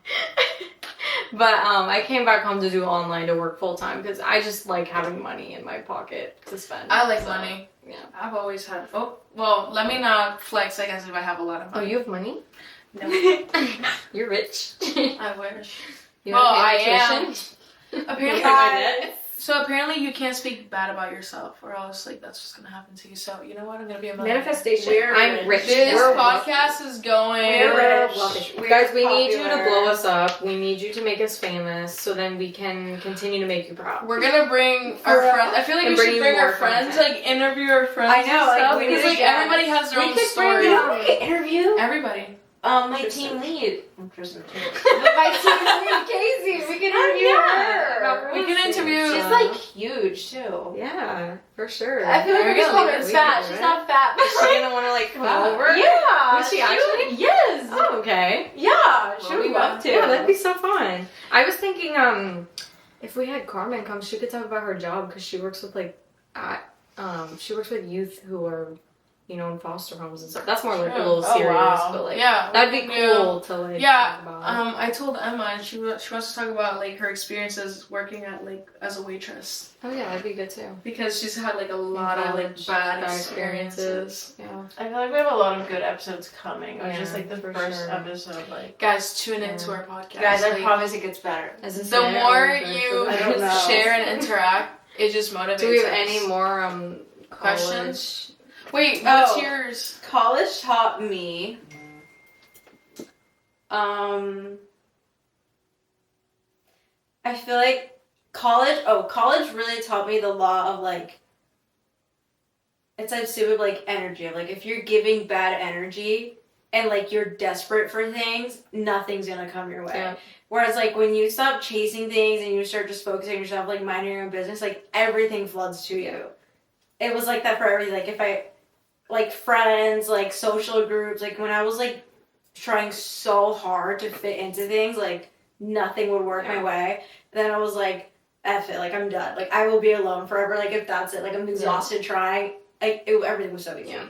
But I came back home to do online to work full time because I just like having money in my pocket to spend. I like money. Yeah, I've always had. Oh, well, let me not flex. I guess if I have a lot of money. Oh, you have money? No. You're rich. I wish. You I am. Apparently, apparently you can't speak bad about yourself, or else like that's just gonna happen to you. So you know what? I'm gonna be a manifestation. I'm rich. This podcast is going. We're rich. Guys, we need you to blow us up. We need you to make us famous, so then we can continue to make you proud. We're gonna bring our friends. I feel like we should bring our friends, like interview our friends. I know, like because like everybody has their own story. We could interview everybody. My team lead. Tristan. My team lead, Casey. We can interview her. We can interview. She's like huge too. Yeah, for sure. I feel like we're just calling her fat. She's not fat. Is she gonna want to like come over? Yeah. Was she actually? Yes. Oh, okay. Yeah, she would love to. Yeah, that'd be so fun. I was thinking, if we had Carmen come, she could talk about her job because she works with like, she works with youth who are, you know, in foster homes and stuff. That's more like a little serious, but like, that'd be cool to like talk about. I told Emma, and she wants to talk about like her experiences working at like as a waitress. Oh yeah, that'd be good too. Because she's had like a lot of like bad experiences. Yeah, I feel like we have a lot of good episodes coming. It was just like the first episode. Like, guys, tune into our podcast. Guys, I promise it gets better. The more you share and interact, it just motivates. Do we have any more questions? Wait, what's yours? College taught me I feel like college really taught me the law of like, it's like stupid like energy. Like if you're giving bad energy and like you're desperate for things, nothing's gonna come your way. Yeah. Whereas like when you stop chasing things and you start just focusing on yourself, like minding your own business, like everything floods to you. It was like that for everything. Like if I like friends, like social groups, like when I was like trying so hard to fit into things, like nothing would work my way. Then I was like, F it, like I'm done. Like I will be alone forever. Like if that's it, like I'm exhausted trying. Like everything was so easy. Yeah.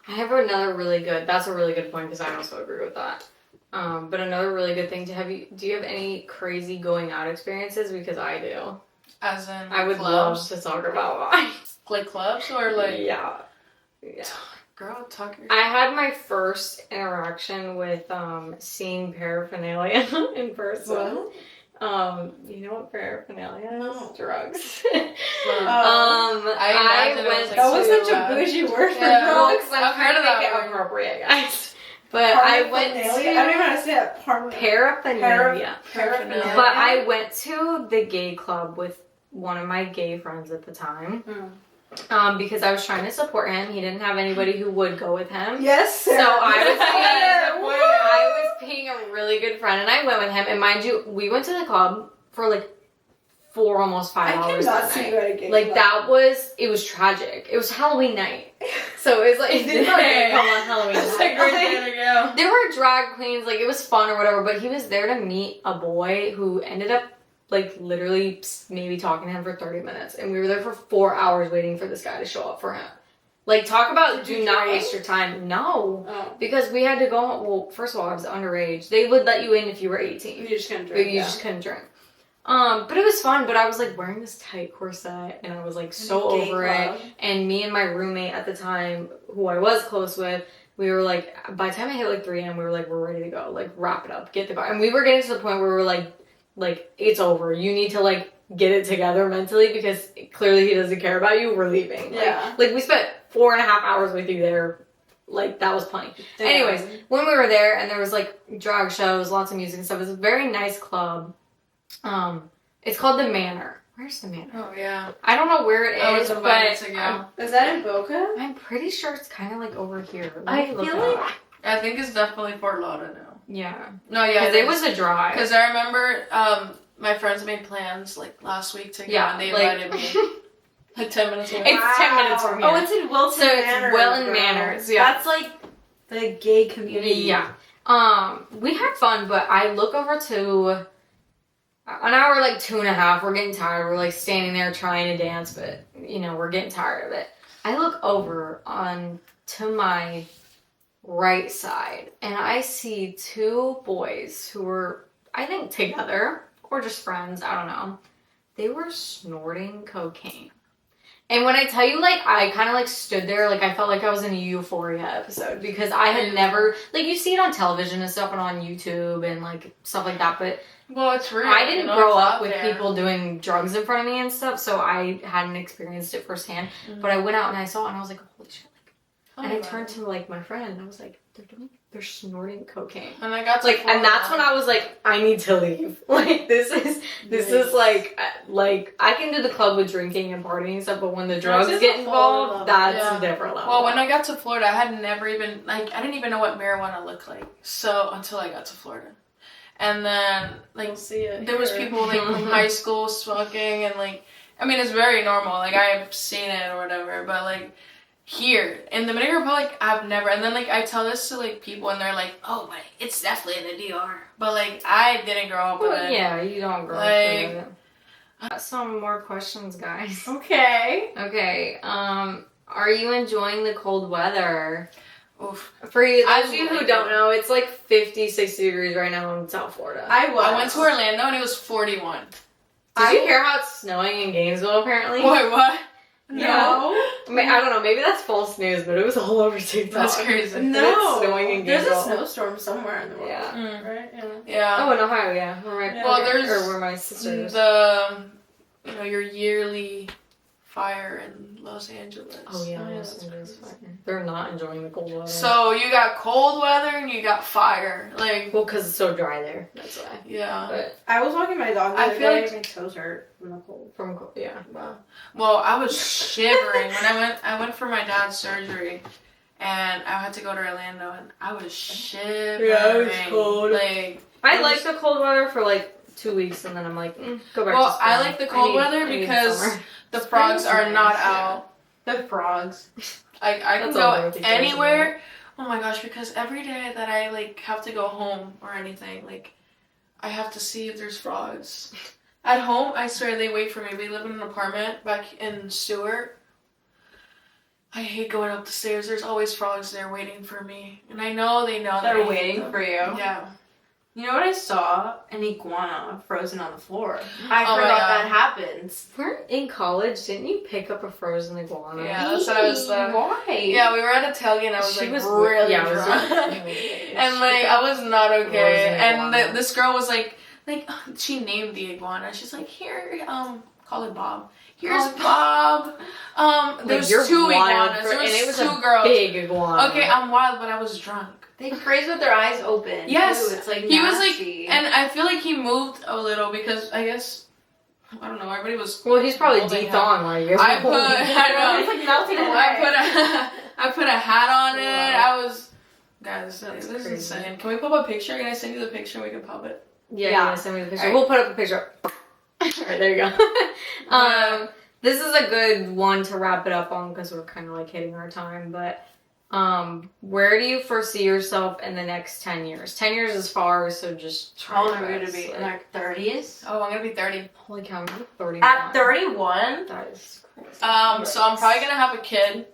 I have another really good. That's a really good point because I also agree with that. But another really good thing to have you. Do you have any crazy going out experiences? Because I do. As in, I would love to talk about mine. Like clubs or like yeah. Girl, talk. I had my first interaction with seeing paraphernalia in person. What? You know what paraphernalia is? No. Drugs. I went. That was such a bougie word for drugs. I'm trying to make it appropriate, guys. But I went to. I don't even know how to say that. Paraphernalia. Paraphernalia. But I went to the gay club with one of my gay friends at the time. Because I was trying to support him. He didn't have anybody who would go with him. Yes, sir. So I was being a really good friend, and I went with him. And mind you, we went to the club for like 4, almost 5 I hours cannot that see night. you at a gay Like club. it was tragic. It was Halloween night. So it was like, it didn't really come on Halloween That's night. a great day to go. There were drag queens, like it was fun or whatever, but he was there to meet a boy who ended up like literally maybe talking to him for 30 minutes. And we were there for 4 hours waiting for this guy to show up for him. Like, talk about Did do you not drink? waste your time. No. Oh. Because we had to go, well, first of all, I was underage. They would let you in if you were 18. You just couldn't But drink. you just couldn't drink. But it was fun, but I was like wearing this tight corset and I was like so over it. And me and my roommate at the time, who I was close with, we were like, by the time I hit like 3 a.m., we were like, we're ready to go. Like, wrap it up, get the car. And we were getting to the point where we were like, it's over. You need to like get it together mentally because clearly he doesn't care about you. We're leaving. Yeah. Like we spent 4.5 hours with you there. Like, that was plenty. Damn. Anyways, when we were there and there was like drag shows, lots of music and stuff, it was a very nice club. It's called the Manor. Where's the Manor? Oh yeah. I don't know where it I is, was invited but to go. Is that in Boca? I'm pretty sure it's kind of like over here. Let I me look feel it like- up. I think it's definitely Fort Lauderdale. Yeah. No, yeah. Because it was a drive. Because I remember my friends made plans like last week to go, Yeah, and they like- invited me like 10 minutes away. It's 10 minutes from here. Oh, it's in Wilton So it's Manor. Wilton girl. Manors, yeah. That's like the gay community. Yeah. We had fun, but I look over to an hour, like 2.5. We're getting tired. We're like standing there trying to dance, but you know, we're getting tired of it. I look over on to my right side and I see 2 boys who were, I think, together or just friends. I don't know. They were snorting cocaine. And when I tell you, like, I kind of, like, stood there, like, I felt like I was in a Euphoria episode because I had never, like, you see it on television and stuff and on YouTube and, like, stuff like that, but Well, it's real. I didn't you know, grow it's up out with there. people doing drugs in front of me and stuff, so I hadn't experienced it firsthand. But I went out and I saw it and I was like, holy shit. Tell And me I about turned it. to, like, my friend and I was like, they're snorting cocaine. And I got to Like, and Florida. that's when I was like, I need to leave. Like, this is like I can do the club with drinking and partying and stuff, but when the drugs is get a whole involved, level. that's Yeah. a different level. Well, when I got to Florida, I had never even, like, I didn't even know what marijuana looked like. So, until I got to Florida. And then, like, see it there was here. people, like, from high school smoking and, like, I mean, it's very normal. Like, I've seen it or whatever. But, like, here, in the Dominican Republic, I've never. And then, like, I tell this to, like, people and they're like, oh, but it's definitely in the DR. But, like, I didn't grow up with Well, it. yeah, you don't grow up Like- with it. Got some more questions, guys. Okay. Okay, are you enjoying the cold weather? Oof. For you, I those of you like who it. don't know, it's like 50, 60 degrees right now in South Florida. I went to Orlando and it was 41. Did you hear how it's snowing in Gainesville, apparently? Wait, what? No. I mean, I don't know, maybe that's false news, but it was all over TikTok. That's crazy. And No. it's snowing in There's a Gainesville. snowstorm somewhere in the world. Yeah. Mm. Right? Yeah. Yeah. Oh, in Ohio, yeah. Where my, Yeah. Well, there's or where my sister is. the, you know, your yearly fire in Los Angeles. Oh, yeah. Oh, yeah, Los that's Angeles crazy. fire. They're not enjoying the cold weather. So you got cold weather and you got fire. Like, Well, because it's so dry there. That's why. yeah. But I was walking my dog the I other feel day, like- my toes hurt from the cold. from cold, yeah. Wow. Well, I was shivering when I went for my dad's surgery, and I had to go to Orlando, and I was shivering. Yeah, it was cold. Like, I It like the cold weather for like 2 weeks, and then I'm like, go back to well, spring. I like the cold weather I need because summer. the frogs Spring's are not nice, out. The frogs. I can That's all go Dorothy cares anywhere. Oh my gosh, because every day that I like have to go home or anything, like I have to see if there's frogs. At home, I swear they wait for me. We live in an apartment back in Stewart. I hate going up the stairs. There's always frogs there waiting for me. And I know they know that I They're hate waiting them. for you. Yeah. You know what I saw? An iguana frozen on the floor. I Oh my forgot God. that happens. We're in college. Didn't you pick up a frozen iguana? Yeah, that's what I was Why? Yeah, we were at a tailgate and I was She like was really yeah, it was drunk. really- And like I was not okay. Frozen And iguana. this girl was like she named the iguana. She's like, here, call it Bob. Here's Call it Bob. Like, There's you're 2 wild iguanas. for- There was and it was 2 a girls. big iguana. Okay, I'm wild, but I was drunk. They freeze with their eyes open. Yes. Too. It's like He was nasty. like, and I feel like he moved a little because I guess I don't know. Everybody was. Well, he's probably holding him. de-thawing while you're I put. I know. It's like melting away. I put a hat on it. Wow. I was. Guys, That's this is crazy. insane. Can we pop a picture? Can I send you the picture and we can pop it? Yeah, Yeah. send me the picture. Alright. We'll put up a picture. Alright, there you go. This is a good one to wrap it up on because we're kind of like hitting our time. But where do you foresee yourself in the next 10 years? 10 years is far, so just How old are we going to be? In our 30s? Oh, I'm gonna be 30. Holy cow, I'm 31. At 31? That is crazy. So I'm probably gonna have a kid,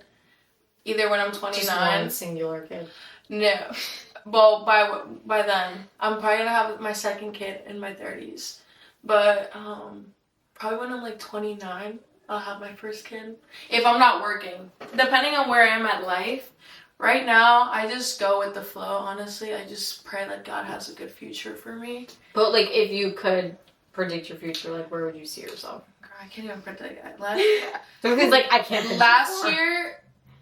either when I'm 29. Just one singular kid. No. Well, by then, I'm probably gonna have my second kid in my 30s. But probably when I'm like 29, I'll have my first kid. If I'm not working, depending on where I am at life. Right now, I just go with the flow. Honestly, I just pray that God has a good future for me. But like, if you could predict your future, like, where would you see yourself? Girl, I can't even predict it. Because like, I can't. Last year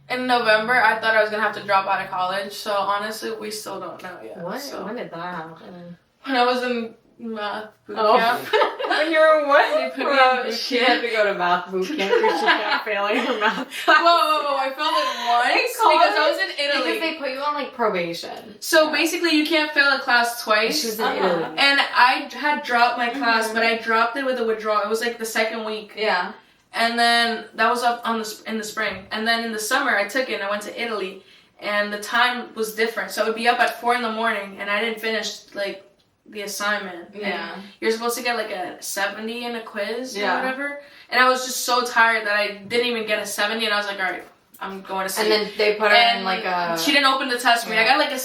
in November, I thought I was gonna have to drop out of college. So honestly, we still don't know yet. What? So, When did that happen? when I was in math boot Oh. camp. When you were what? They put me in boot She camp. had to go to math boot camp because she kept failing her math. Whoa, I failed it once because I was in Italy. Because they put you on like probation. So basically, you can't fail a class twice. She was in Italy. And I had dropped my class, but I dropped it with a withdrawal. It was like the second week. Yeah. And then that was up in the spring. And then in the summer, I took it and I went to Italy. And the time was different. So I would be up at 4 a.m. and I didn't finish like the assignment. Yeah. And you're supposed to get like a 70 in a quiz or Yeah. whatever. And I was just so tired that I didn't even get a 70. And I was like, all right, I'm going to sleep. And then they put her And in like a. she didn't open the test for me. I Yeah. got like a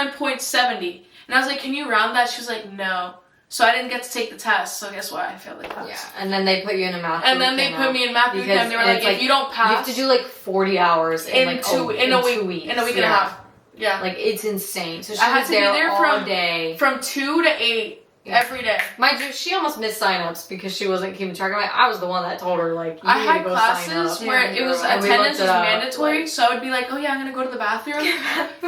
69.70. And I was like, can you round that? She was like, no. So I didn't get to take the test. So guess what? I failed the class. Yeah, and then they put you in a math. And boot then they camp put me in math boot because- camp. They were and like, it's if you don't pass, you have to do like 40 hours in like a week, in a week and a Yeah. half. Yeah. Like it's insane. So she I had was to be there all from- day. From 2 to 8 every day. Mind you, she almost missed signups because she wasn't keeping track of it. I was the one that told her like you I need had to go classes sign up. where it was And we attendance looked was it up, mandatory, like- so I would be like, oh yeah, I'm gonna go to the bathroom,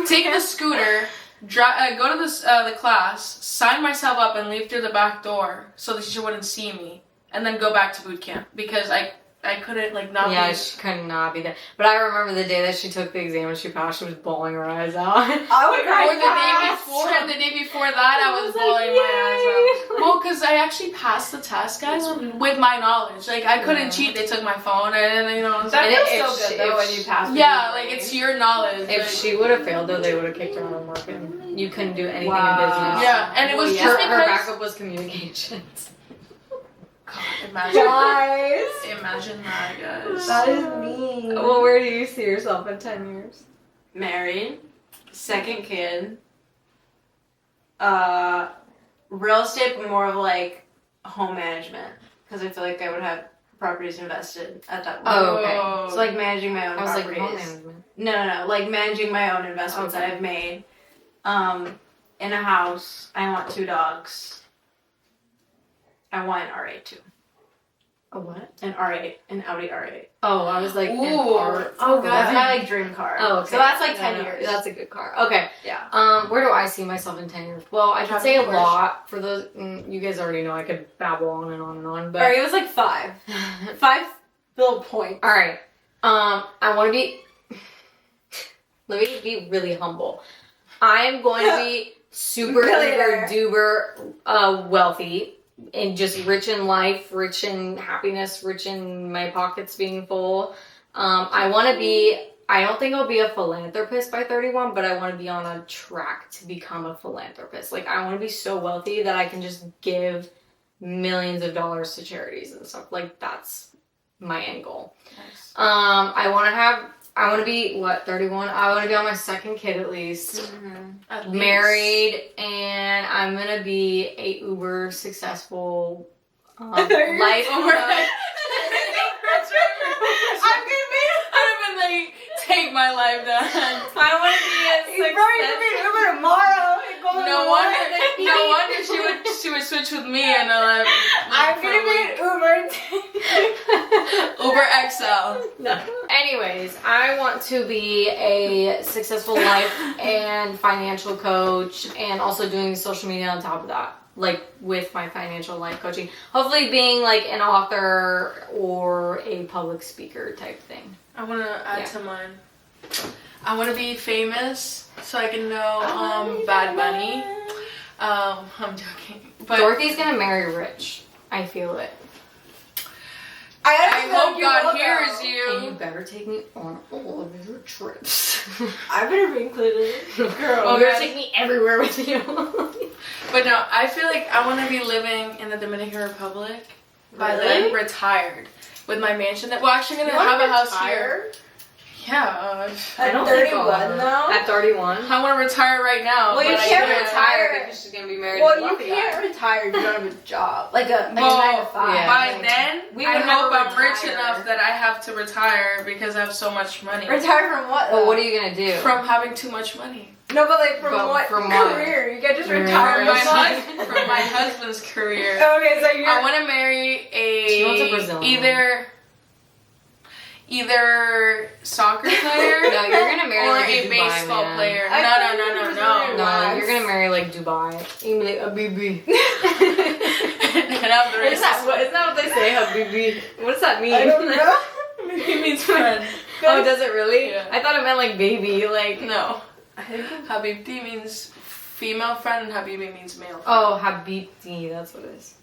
take the scooter, go to the class, sign myself up, and leave through the back door so the teacher wouldn't see me, and then go back to boot camp because I couldn't like not Yeah, be. she could not be there. But I remember the day that she took the exam and she passed, she was bawling her eyes out. I would Or the day pass. before, and the day before that, I was like, bawling my eyes yay. out. Well, because I actually passed the test, guys, with my knowledge. Like, I couldn't Yeah. cheat. They took my phone, and you know what I'm That saying? And feels if so she- good though if when you pass. Yeah, like, it's your knowledge. If like, she would have failed though, they would have kicked her out of marketing. You couldn't do anything Wow. in business. Yeah, and it was Her, just her because. backup was communications. Imagine. Guys, Imagine that, guys. that is mean. Well, where do you see yourself in 10 years? Married, second kid. Real estate, but more of like home management because I feel like I would have properties invested at that point. Oh, okay. Whoa. So like managing my own I was like, properties. home management. No, like managing my own investments Okay. that I've made. In a house, I want 2 dogs. I want an R8 too. A what? An R8, an Audi R8. Oh, I was like, Ooh. oh, That's God. my like dream car. Oh, okay. So that's like No, 10 no, years. That's a good car. Okay. Yeah. Where do I see myself in 10 years? Well, I could Driving say a a Porsche. lot. For those, you guys already know I could babble on and on and on. But Alright, it was like 5. 5 little points. all right. I want to be. Let me be really humble. I am going to be super Millionaire. duper wealthy and just rich in life, rich in happiness, rich in my pockets being full. I want to be. I don't think I'll be a philanthropist by 31, but I want to be on a track to become a philanthropist. Like, I want to be so wealthy that I can just give millions of dollars to charities and stuff. Like, that's my end goal. Nice. I want to be, 31? I want to be on my second kid at least. Mm-hmm. At least. Married, and I'm going to be a uber successful life. I'm gonna be. I'd have been like, take my life then. I want to be a You're probably gonna be an Uber tomorrow. and go to No work. wonder she would switch with me and I'm gonna be an Uber XL. No. Anyways, I want to be a successful life and financial coach, and also doing social media on top of that, like with my financial life coaching. Hopefully being like an author or a public speaker type thing. I want to add Yeah. to mine. I want to be famous so I can know Bad Bunny. I'm joking. But Dorothy's gonna marry rich. I feel it. I hope God hears And you you. better take me on all of your trips. I better be included. Girl. You better take me everywhere with you. But no, I feel like I want to be living in the Dominican Republic by Really? then retired with my mansion. Well, actually, I'm You gonna have wanna a house retire? here. Yeah, At don't think I'll 31 though? At 31? I want to retire right now. Well, you but I can't can't. retire. because she's gonna be married. Well, to a you wealthy guy. can't retire if you don't have a job. Like a 9 to Well, 5. yeah. by Like, then, we I would hope never I'm rich retire. enough that I have to retire because I have so much money. retire from what? Well, though? what are you gonna do? From having too much money. No, but like from But what from what? career? You can't just Your retire From marriage. from my, from my husband's career. Okay, so you're. I want to marry She wants a Brazilian. either soccer player No, you're gonna marry or like a Dubai, baseball man. player. I thought you No, were no, no, Brazilian. no. No, you're gonna marry like Dubai. You can be like Habibi. And I'm the Isn't that racist. what? Isn't that what they say, Habibi? What does that mean? I don't know. It means friend. Oh, does it really? Yeah. I thought it meant like baby. Like No. I think Habibti means female friend and Habibi means male friend. oh, Habibti. That's what it is.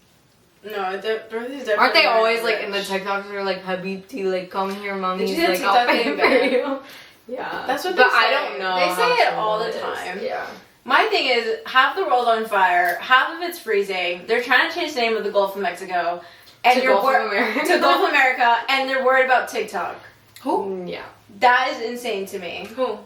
no, definitely. Aren't they always like in the TikToks? They're like Habibti, like come here, mommy. Did you see that Like TikTok I'll pay thing for back? you. Yeah, That's what but they I say. don't know. They how say it true all that the is. time. Yeah. My thing is, half the world's on fire, half of it's freezing. They're trying to change the name of the Gulf of Mexico, and To you're Gulf of wor- America. to Gulf of America, and they're worried about TikTok. Who? Yeah. That is insane to me. Who?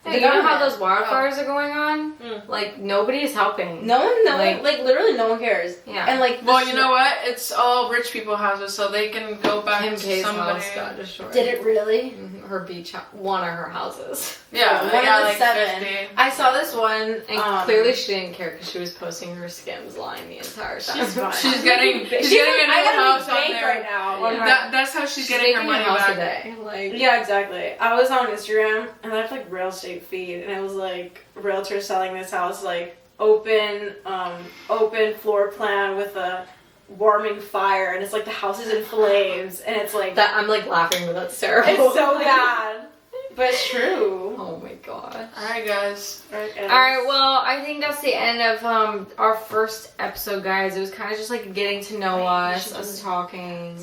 Hey, The you know how government. those wildfires are going on? Mm. Like nobody is helping. No one, Like- like literally, no one cares. Yeah. And like, Well, you know what? It's all rich people houses, so they can go back Kim to K's somebody. house got destroyed. did it really? Mhm, her beach, one of her houses, Yeah, One yeah, of the like 7. 50. I saw this one. and clearly she didn't care because she was posting her Skims line the entire time. She's fine. She's getting a She's new like, I gotta house be on bank there. right now. on Yeah. my- That's how she's, She's getting her making money a house back. a day. Like Yeah, exactly. I was on Instagram and I have like real estate feed, and it was like realtor selling this house, like open floor plan with a warming fire, and it's like the house is in flames, and it's like that. I'm like laughing, but that's terrible. it's so bad, but it's true. Oh my god. Alright, guys. All right, well, I think that's the end of our first episode, guys. It was kind of just like getting to know us talking.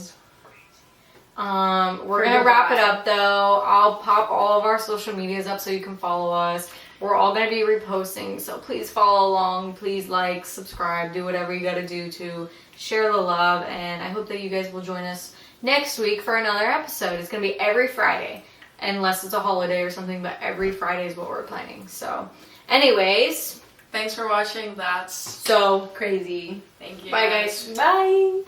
We're gonna wrap it up though. I'll pop all of our social medias up so you can follow us. We're all gonna be reposting, so please follow along. Please like, subscribe, do whatever you gotta do to share the love. And I hope that you guys will join us next week for another episode. It's gonna be every Friday, unless it's a holiday or something. But every Friday is what we're planning. So, anyways, Thanks for watching. That's So crazy. thank you. bye guys. Bye.